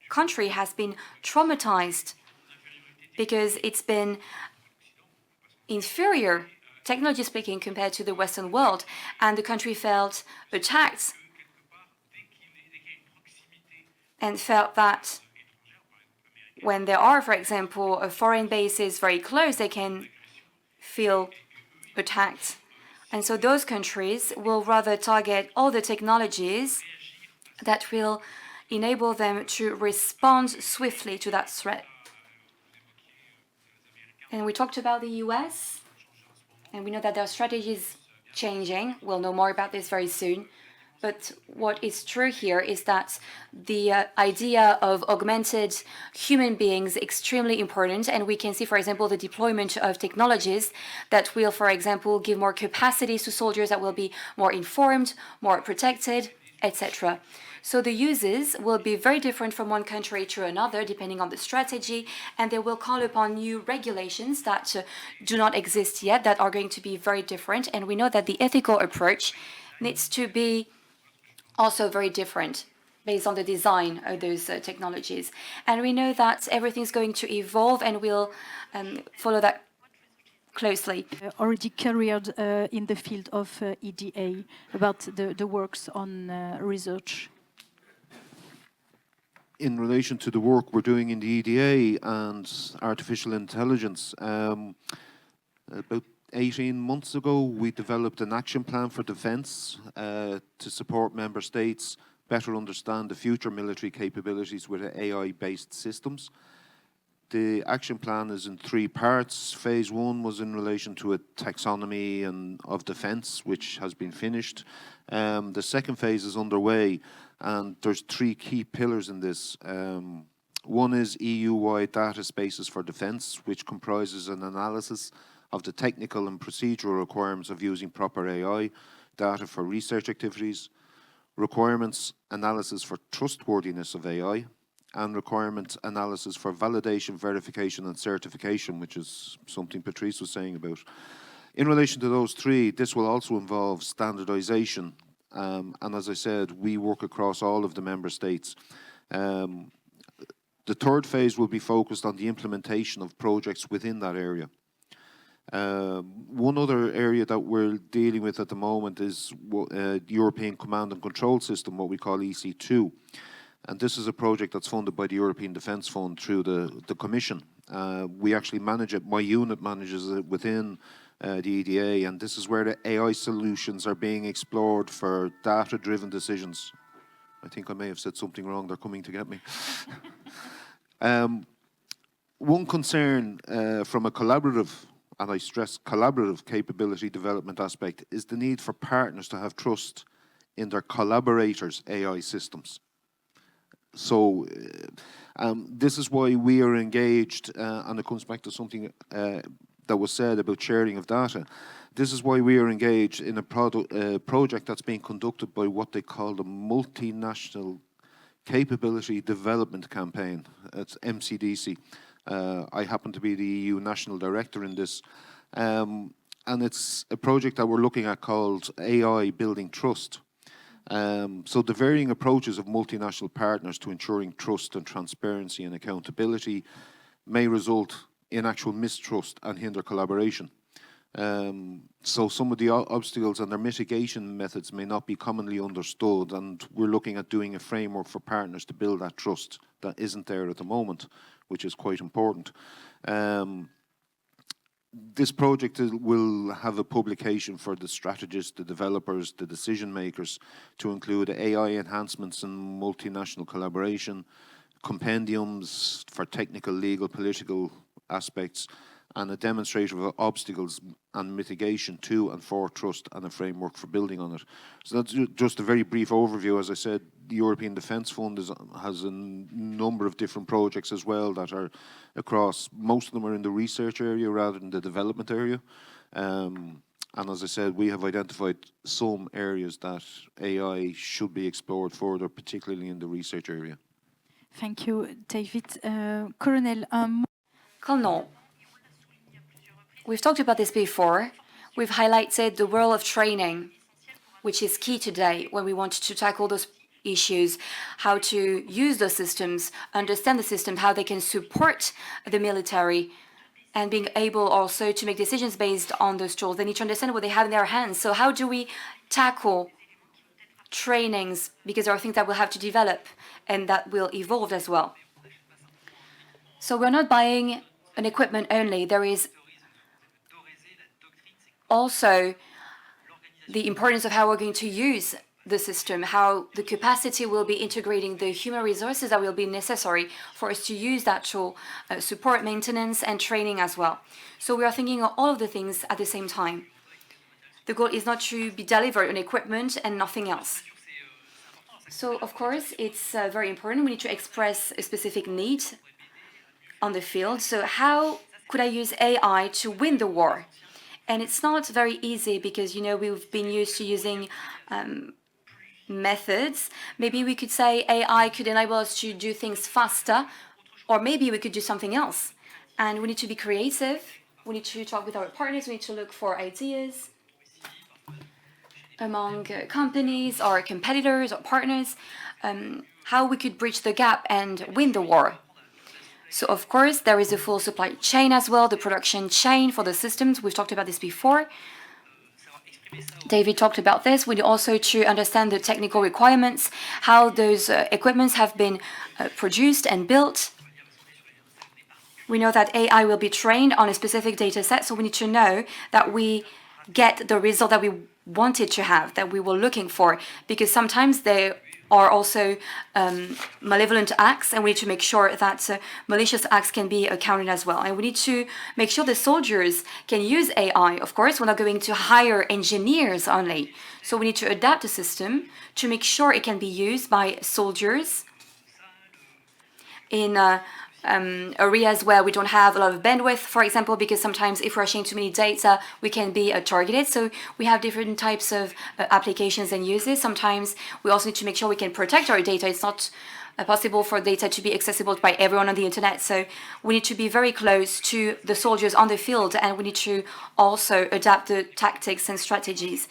country has been traumatized because it's been inferior, technology speaking, compared to the Western world, and the country felt attacked and felt that when there are, for example, foreign bases very close, they can feel attacked. And so those countries will rather target all the technologies that will enable them to respond swiftly to that threat. And we talked about the US, and we know that their strategy is changing. We'll know more about this very soon. But what is true here is that the idea of augmented human beings is extremely important. And we can see, for example, the deployment of technologies that will, for example, give more capacities to soldiers that will be more informed, more protected, etc. So the uses will be very different from one country to another, depending on the strategy, and they will call upon new regulations that do not exist yet, that are going to be very different. And we know that the ethical approach needs to be also very different based on the design of those technologies. And we know that everything's going to evolve, and we'll follow that closely. Already carried in the field of EDA, about the works on research. In relation to the work we're doing in the EDA and artificial intelligence, about 18 months ago, we developed an action plan for defence to support member states better understand the future military capabilities with AI-based systems. The action plan is in 3 parts. Phase 1 was in relation to a taxonomy of defence, which has been finished. The second phase is underway, and there's 3 key pillars in this. One is EU-wide data spaces for defence, which comprises an analysis of the technical and procedural requirements of using proper AI, data for research activities, requirements analysis for trustworthiness of AI, and requirement analysis for validation, verification, and certification, which is something Patrice was saying about. In relation to those 3, this will also involve standardization. And as I said, we work across all of the member states. The 3rd phase will be focused on the implementation of projects within that area. One other area that we're dealing with at the moment is European Command and Control System, what we call EC2. And this is a project that's funded by the European Defence Fund through the Commission. We actually manage it, my unit manages it within the EDA, and this is where the AI solutions are being explored for data-driven decisions. I think I may have said something wrong, they're coming to get me. One concern from a collaborative, and I stress collaborative capability development aspect, is the need for partners to have trust in their collaborators' AI systems. So this is why we are engaged, and it comes back to something that was said about sharing of data. This is why we are engaged in a project that's being conducted by what they call the Multinational Capability Development Campaign. It's MCDC. I happen to be the EU National Director in this. And it's a project that we're looking at called AI Building Trust. So the varying approaches of multinational partners to ensuring trust and transparency and accountability may result in actual mistrust and hinder collaboration. So some of the obstacles and their mitigation methods may not be commonly understood, and we're looking at doing a framework for partners to build that trust that isn't there at the moment, which is quite important. This project will have a publication for the strategists, the developers, the decision makers, to include AI enhancements and multinational collaboration, compendiums for technical, legal, political aspects, and a demonstration of obstacles and mitigation to and for trust, and a framework for building on it. So that's just a very brief overview. As I said, the European Defence Fund has a number of different projects as well that are across, most of them are in the research area rather than the development area. And as I said, we have identified some areas that AI should be explored further, particularly in the research area. Thank you, David. Colonel. Colonel, we've talked about this before. We've highlighted the role of training, which is key today when we want to tackle those issues, how to use those systems, understand the system, how they can support the military, and being able also to make decisions based on those tools. They need to understand what they have in their hands. So how do we tackle trainings? Because there are things that we'll have to develop and that will evolve as well. So we're not buying an equipment only. There is also the importance of how we're going to use the system, how the capacity will be integrating the human resources that will be necessary for us to use that tool, support, maintenance, and training as well. So we are thinking of all of the things at the same time. The goal is not to be delivered on equipment and nothing else. So, of course, it's very important. We need to express a specific need on the field. So how could I use AI to win the war? And it's not very easy because, you know, we've been used to using methods. Maybe we could say AI could enable us to do things faster, or maybe we could do something else. And we need to be creative. We need to talk with our partners. We need to look for ideas among companies or competitors or partners, how we could bridge the gap and win the war. So, of course, there is a full supply chain as well, the production chain for the systems. We've talked about this before. David talked about this. We need also to understand the technical requirements, how those equipments have been produced and built. We know that AI will be trained on a specific data set, so we need to know that we get the result that we wanted to have, that we were looking for, because sometimes there are also malevolent acts, and we need to make sure that malicious acts can be accounted as well. And we need to make sure the soldiers can use AI. Of course, we're not going to hire engineers only. So we need to adapt the system to make sure it can be used by soldiers in areas where we don't have a lot of bandwidth, for example, because sometimes if we're sharing too many data, we can be targeted. So we have different types of applications and uses. Sometimes we also need to make sure we can protect our data. It's not possible for data to be accessible by everyone on the internet. So we need to be very close to the soldiers on the field, and we need to also adapt the tactics and strategies.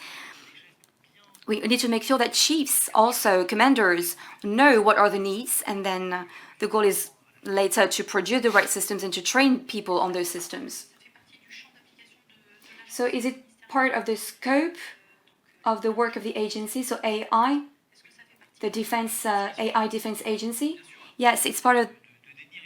We need to make sure that chiefs, also commanders, know what are the needs, and then the goal is later to produce the right systems and to train people on those systems. So is it part of the scope of the work of the agency? So AI, the defense, AI Defense Agency? Yes, it's part of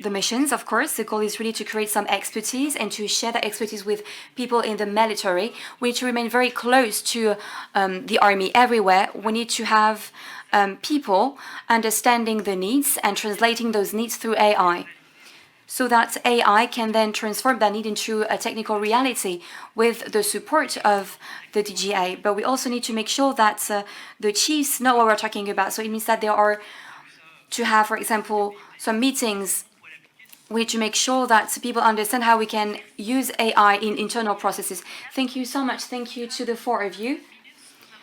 the missions, of course. The goal is really to create some expertise and to share that expertise with people in the military. We need to remain very close to the army everywhere. We need to have people understanding the needs and translating those needs through AI, so that AI can then transform that need into a technical reality with the support of the DGA. But we also need to make sure that the chiefs know what we're talking about. So it means that there are to have, for example, some meetings. We need to make sure that people understand how we can use AI in internal processes. Thank you so much. Thank you to the four of you.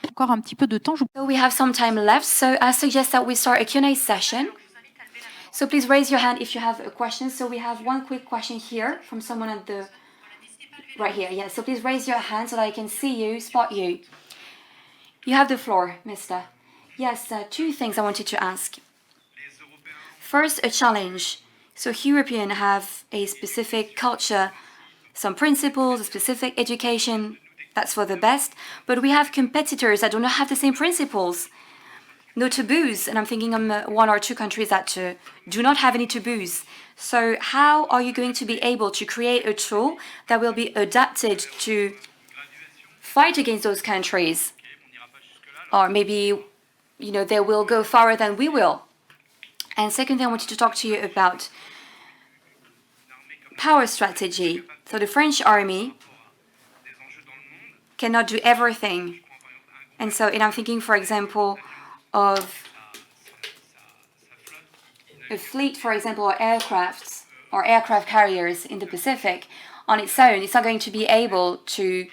Encore un petit peu de temps. So we have some time left, so I suggest that we start a Q&A session. So please raise your hand if you have a question. So we have one quick question here from someone at the right here. Yeah, so please raise your hand so that I can see you, spot you. You have the floor, mister. Yes, two things I wanted to ask. First, a challenge. So Europeans have a specific culture, some principles, a specific education. That's for the best. But we have competitors that do not have the same principles. No taboos, and I'm thinking of one or two countries that do not have any taboos. So how are you going to be able to create a tool that will be adapted to fight against those countries? Or maybe, you know, they will go farther than we will. And second thing I wanted to talk to you about power strategy. So the French army cannot do everything. And I'm thinking, for example, of a fleet, for example, or aircraft carriers in the Pacific on its own. It's not going to be able to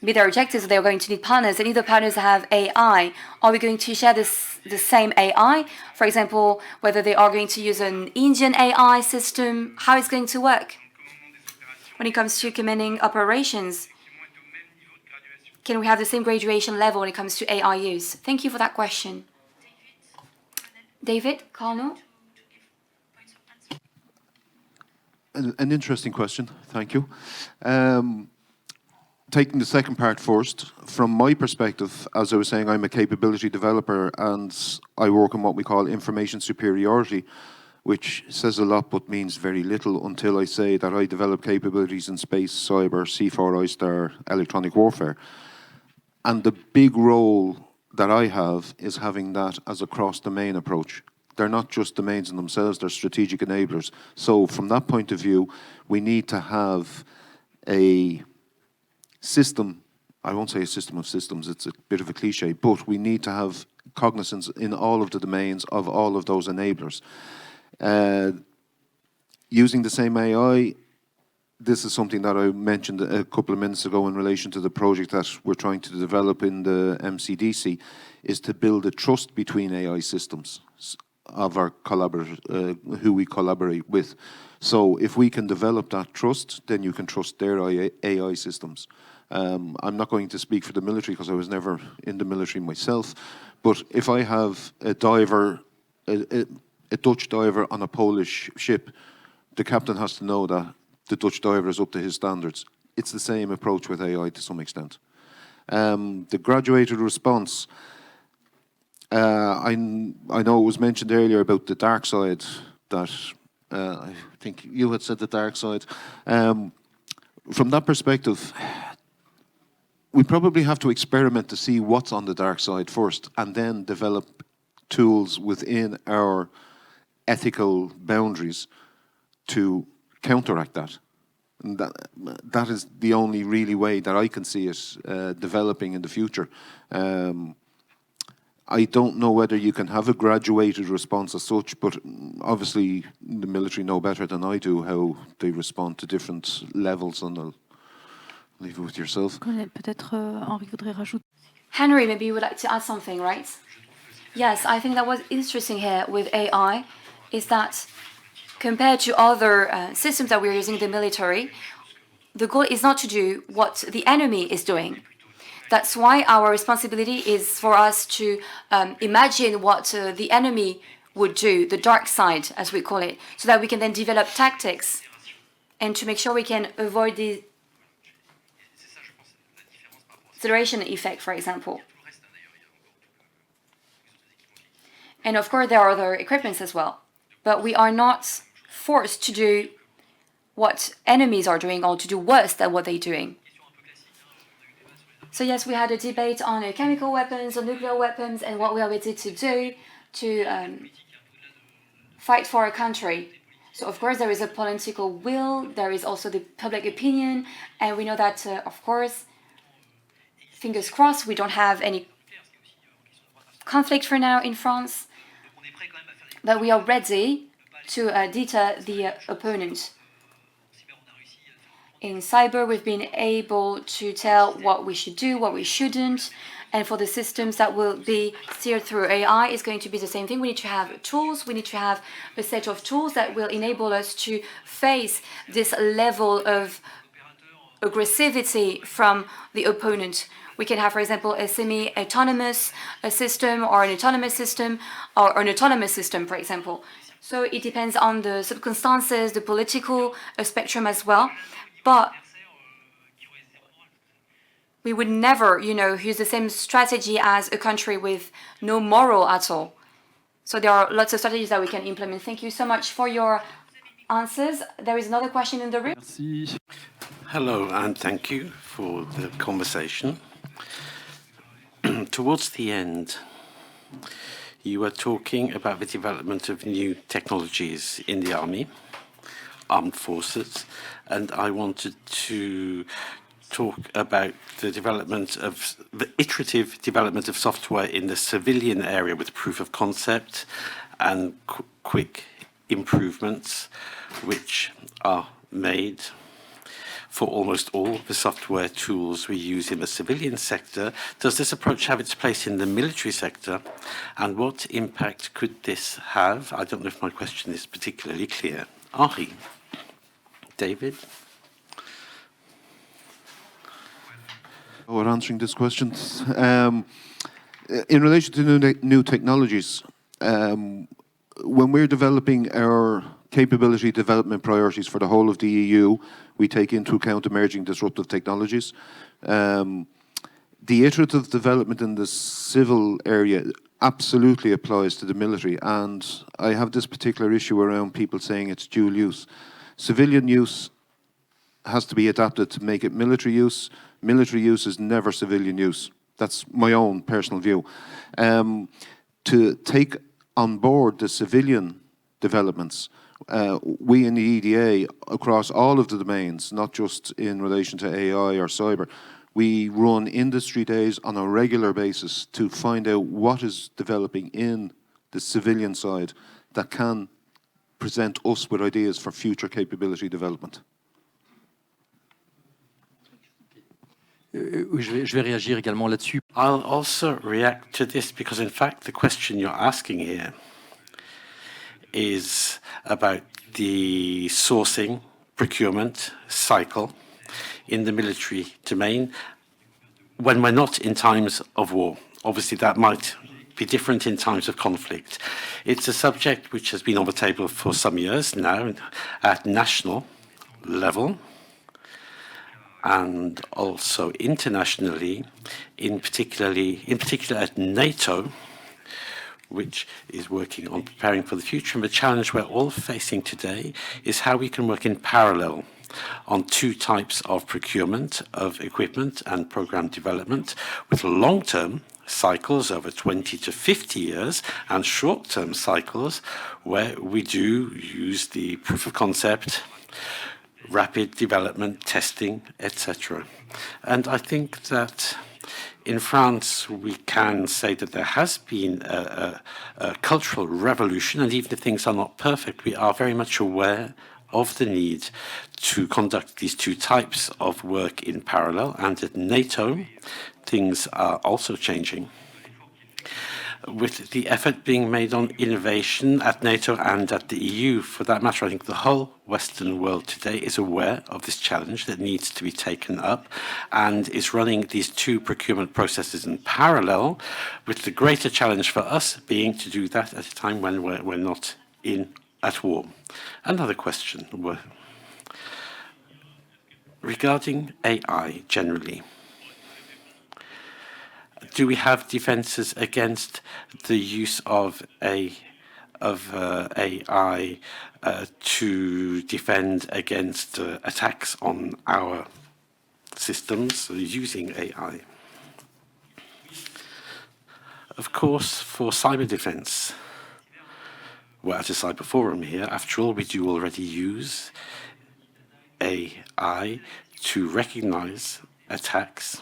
meet their objectives. They're going to need partners, and either partners have AI. Are we going to share the same AI? For example, whether they are going to use an Indian AI system, how it's going to work? When it comes to commanding operations, can we have the same graduation level when it comes to AI use? Thank you for that question. David, Carlo? An interesting question, thank you. Taking the second part first, from my perspective, as I was saying, I'm a capability developer and I work on what we call information superiority, which says a lot but means very little until I say that I develop capabilities in space, cyber, C4, ISTAR, electronic warfare. And the big role that I have is having that as a cross-domain approach. They're not just domains in themselves, they're strategic enablers. So from that point of view, we need to have a system, I won't say a system of systems, it's a bit of a cliche, but we need to have cognizance in all of the domains of all of those enablers. Using the same AI, this is something that I mentioned a couple of minutes ago in relation to the project that we're trying to develop in the MCDC, is to build a trust between AI systems of our collaborators, who we collaborate with. So if we can develop that trust, then you can trust their AI systems. I'm not going to speak for the military because I was never in the military myself, but if I have a diver, a Dutch diver on a Polish ship, the captain has to know that the Dutch diver is up to his standards. It's the same approach with AI to some extent. The graduated response, I know it was mentioned earlier about the dark side, that I think you had said the dark side. From that perspective, we probably have to experiment to see what's on the dark side first and then develop tools within our ethical boundaries to counteract that. And that is the only really way that I can see it developing in the future. I don't know whether you can have a graduated response as such, but obviously the military know better than I do how they respond to different levels, and I'll leave it with yourself. Henry, maybe you would like to add something, right? Yes, I think that what's interesting here with AI is that compared to other systems that we're using in the military, the goal is not to do what the enemy is doing. That's why our responsibility is for us to imagine what the enemy would do, the dark side, as we call it, so that we can then develop tactics and to make sure we can avoid saturation effect, for example. And of course, there are other equipments as well. But we are not forced to do what enemies are doing or to do worse than what they're doing. So yes, we had a debate on chemical weapons or nuclear weapons and what we are ready to do to fight for our country. So of course there is a political will, there is also the public opinion, and we know that, of course, fingers crossed, we don't have any conflict for now in France, but we are ready to deter the opponent. In cyber, we've been able to tell what we should do, what we shouldn't, and for the systems that will be steered through AI, it's going to be the same thing. We need to have tools, we need to have a set of tools that will enable us to face this level of aggressivity from the opponent. We can have, for example, a semi-autonomous system or an autonomous system, or an autonomous system, for example. So it depends on the circumstances, the political spectrum as well. But we would never, use the same strategy as a country with no moral at all. So there are lots of strategies that we can implement. Thank you so much for your answers. There is another question in the room. Merci. Hello, and thank you for the conversation. Towards the end, you were talking about the development of new technologies in the armed forces, and I wanted to talk about the iterative development of software in the civilian area with proof of concept and quick improvements, which are made for almost all the software tools we use in the civilian sector. Does this approach have its place in the military sector? And what impact could this have? I don't know if my question is particularly clear. Henri. David? We're answering this question. In relation to new technologies, when we're developing our capability development priorities for the whole of the EU, we take into account emerging disruptive technologies. The iterative development in the civil area absolutely applies to the military, and I have this particular issue around people saying it's dual use. Civilian use has to be adapted to make it military use. Military use is never civilian use. That's my own personal view. To take on board the civilian developments, we in the EDA, across all of the domains, not just in relation to AI or cyber, we run industry days on a regular basis to find out what is developing in the civilian side that can present us with ideas for future capability development. Je vais réagir également là-dessus. I'll also react to this because, in fact, the question you're asking here is about the sourcing, procurement cycle in the military domain when we're not in times of war. Obviously, that might be different in times of conflict. It's a subject which has been on the table for some years now at national level and also internationally, in particular at NATO, which is working on preparing for the future. And the challenge we're all facing today is how we can work in parallel on two types of procurement of equipment and program development, with long-term cycles over 20 to 50 years and short-term cycles where we do use the proof of concept, rapid development, testing, etc. And I think that in France, we can say that there has been a cultural revolution, and even if things are not perfect, we are very much aware of the need to conduct these two types of work in parallel. And at NATO, things are also changing, with the effort being made on innovation at NATO and at the EU. For that matter, I think the whole Western world today is aware of this challenge that needs to be taken up and is running these two procurement processes in parallel, with the greater challenge for us being to do that at a time when we're not at war. Another question regarding AI generally. do we have defenses against the use of AI to defend against attacks on our systems using AI? Of course, for cyber defense, we're at a cyber forum here. After all, we do already use AI to recognize attacks.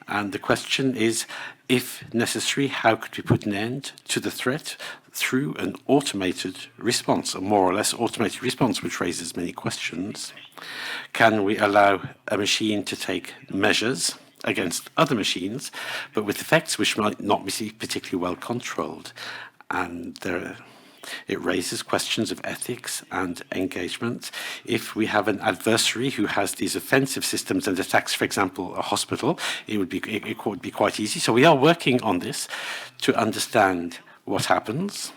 And the question is, if necessary, how could we put an end to the threat through an automated response, a more or less automated response, which raises many questions? Can we allow a machine to take measures against other machines, but with effects which might not be particularly well controlled? And it raises questions of ethics and engagement. If we have an adversary who has these offensive systems and attacks, for example, a hospital, it would be quite easy. So we are working on this to understand what happens.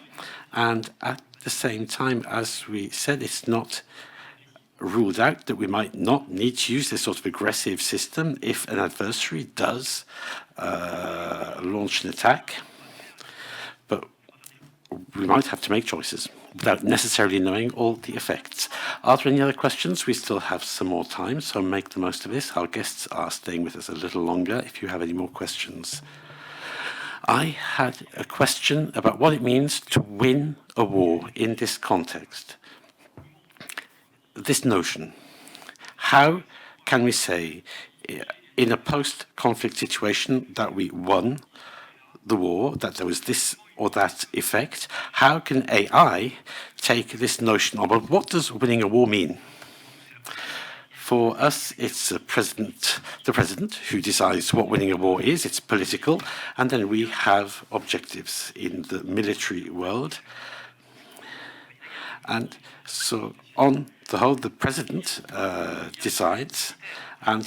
And at the same time, as we said, it's not ruled out that we might not need to use this sort of aggressive system if an adversary does launch an attack. But we might have to make choices without necessarily knowing all the effects. Are there any other questions? We still have some more time, so make the most of this. Our guests are staying with us a little longer if you have any more questions. I had a question about what it means to win a war in this context. This notion. How can we say in a post-conflict situation that we won the war, that there was this or that effect? How can AI take this notion on? But what does winning a war mean? For us, it's the president who decides what winning a war is. It's political. And then we have objectives in the military world. And so on the whole, the president decides, and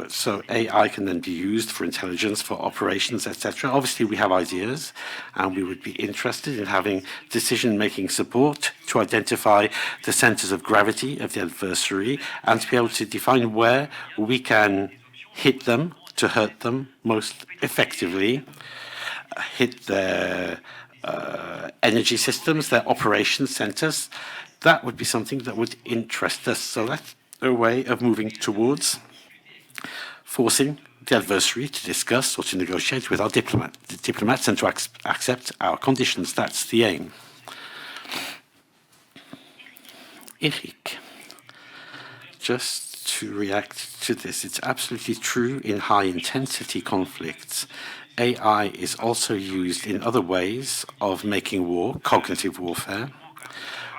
so AI can then be used for intelligence, for operations, etc. Obviously, we have ideas, and we would be interested in having decision-making support to identify the centers of gravity of the adversary and to be able to define where we can hit them to hurt them most effectively, hit their energy systems, their operation centers. That would be something that would interest us. So that's a way of moving towards forcing the adversary to discuss or to negotiate with our diplomats and to accept our conditions. That's the aim. Eric, just to react to this, it's absolutely true in high-intensity conflicts. AI is also used in other ways of making war, cognitive warfare,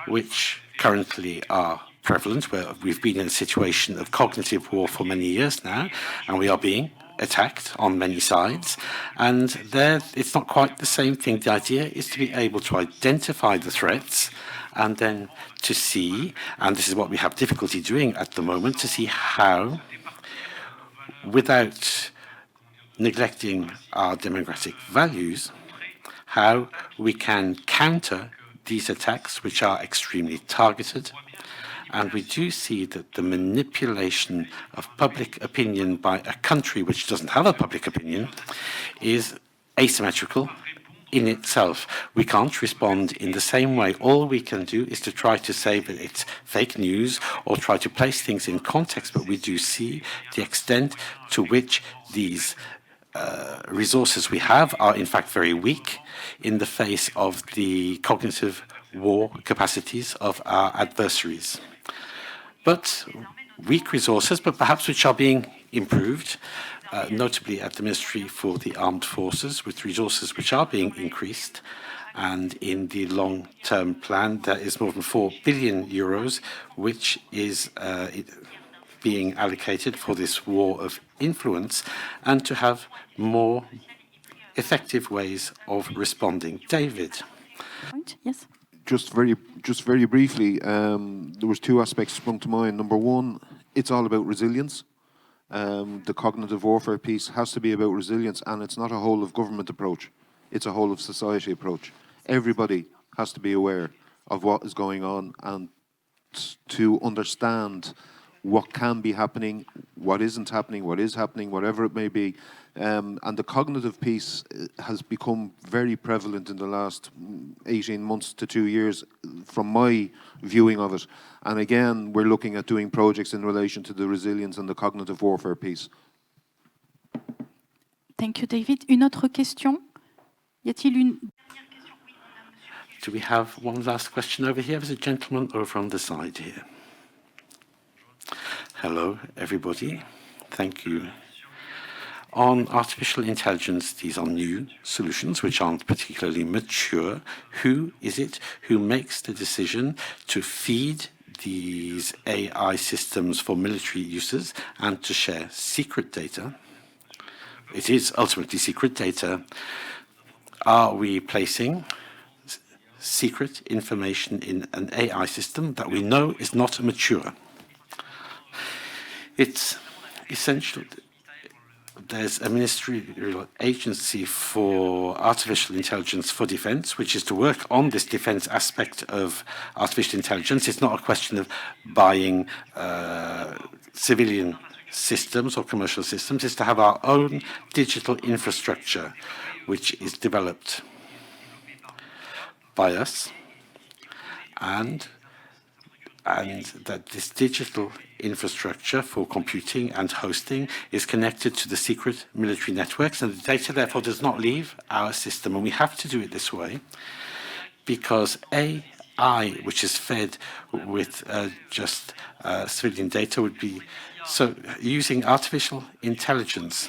which currently are prevalent, where we've been in a situation of cognitive war for many years now, and we are being attacked on many sides. And there, it's not quite the same thing. The idea is to be able to identify the threats and then to see, and this is what we have difficulty doing at the moment, to see how, without neglecting our democratic values, how we can counter these attacks, which are extremely targeted. And we do see that the manipulation of public opinion by a country which doesn't have a public opinion is asymmetrical in itself. We can't respond in the same way. All we can do is to try to say that it's fake news or try to place things in context, but we do see the extent to which these resources we have are in fact very weak in the face of the cognitive war capacities of our adversaries. But weak resources, but perhaps which are being improved, notably at the Ministry for the Armed Forces, with resources which are being increased. And in the long-term plan, there is more than 4 billion euros, which is being allocated for this war of influence and to have more effective ways of responding. David. Yes. Just very briefly, there was two aspects sprung to mind. Number one, it's all about resilience. The cognitive warfare piece has to be about resilience, and it's not a whole of government approach. It's a whole of society approach. Everybody has to be aware of what is going on and to understand what can be happening, what isn't happening, what is happening, whatever it may be, And the cognitive piece has become very prevalent in the last 18 months to 2 years from my viewing of it. And again, we're looking at doing projects in relation to the resilience and the cognitive warfare piece. Thank you, David. Une autre question? Y a-t-il une... Do we have one last question over here? There's a gentleman over on the side here. Hello, everybody. Thank you. On artificial intelligence, these are new solutions which aren't particularly mature. Who is it who makes the decision to feed these AI systems for military uses and to share secret data? It is ultimately secret data. Are we placing secret information in an AI system that we know is not mature? It's essential. There's a ministerial agency for artificial intelligence for defense, which is to work on this defense aspect of artificial intelligence. It's not a question of buying civilian systems or commercial systems. It's to have our own digital infrastructure, which is developed by us, and that this digital infrastructure for computing and hosting is connected to the secret military networks, and the data therefore does not leave our system. And we have to do it this way because AI, which is fed with just civilian data, would be so using artificial intelligence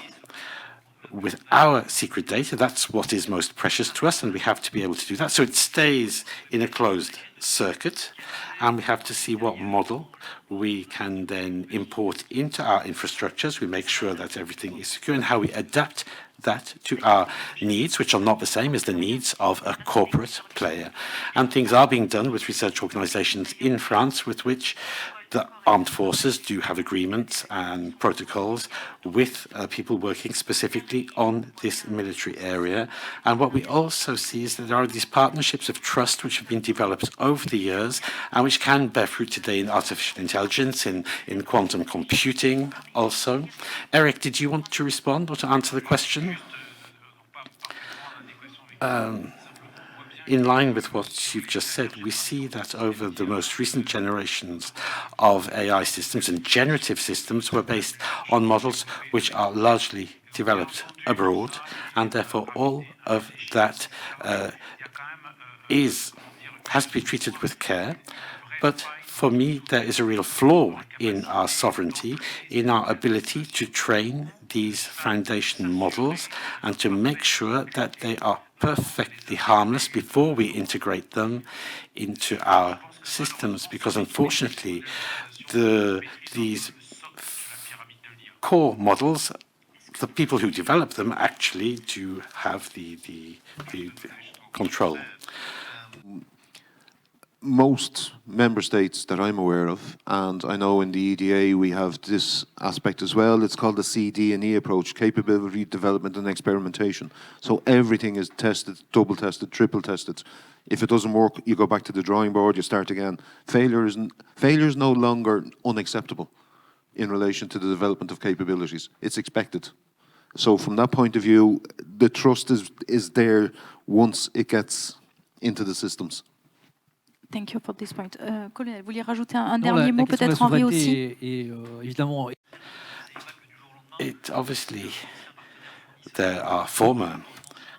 with our secret data. That's what is most precious to us, and we have to be able to do that. So it stays in a closed circuit, and we have to see what model we can then import into our infrastructures. We make sure that everything is secure and how we adapt that to our needs, which are not the same as the needs of a corporate player. And things are being done with research organizations in France with which the armed forces do have agreements and protocols with people working specifically on this military area. And what we also see is that there are these partnerships of trust which have been developed over the years and which can bear fruit today in artificial intelligence, in quantum computing also. Eric, did you want to respond or to answer the question? In line with what you've just said, we see that over the most recent generations of AI systems and generative systems were based on models which are largely developed abroad, and therefore all of that has to be treated with care. But for me, there is a real flaw in our sovereignty, in our ability to train these foundation models and to make sure that they are perfectly harmless before we integrate them into our systems, because unfortunately these core models, the people who develop them actually do have the control. Most member states that I'm aware of, and I know in the EDA we have this aspect as well, it's called the CD&E approach, capability development and experimentation. So everything is tested, double tested, triple tested. If it doesn't work, you go back to the drawing board, you start again. Failure is no longer unacceptable in relation to the development of capabilities. It's expected. So from that point of view, the trust is there once it gets into the systems. Thank you for this point. Colonel, vous vouliez rajouter un dernier mot peut-être, Henri, aussi? Évidemment. Obviously, there are former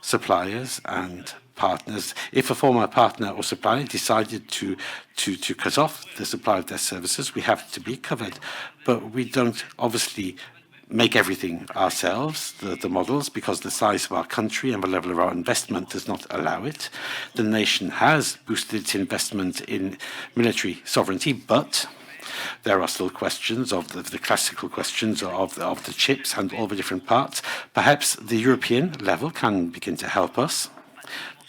suppliers and partners. If a former partner or supplier decided to cut off the supply of their services, we have to be covered. But we don't obviously make everything ourselves, the models, because the size of our country and the level of our investment does not allow it. The nation has boosted its investment in military sovereignty, but there are still questions of the classical questions of the chips and all the different parts. Perhaps the European level can begin to help us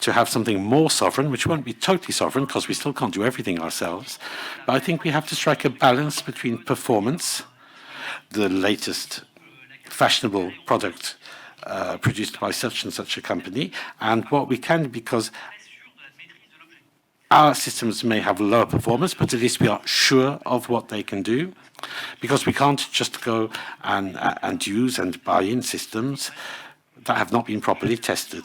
to have something more sovereign, which won't be totally sovereign because we still can't do everything ourselves. But I think we have to strike a balance between performance, the latest fashionable product produced by such and such a company, and what we can, because Our systems may have lower performance, but at least we are sure of what they can do, because we can't just go and use and buy in systems that have not been properly tested.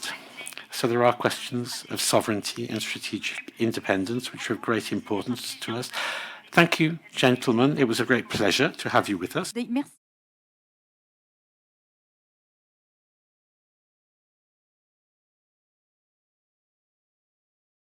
So there are questions of sovereignty and strategic independence, which are of great importance to us. Thank you, gentlemen. It was a great pleasure to have you with us. Merci.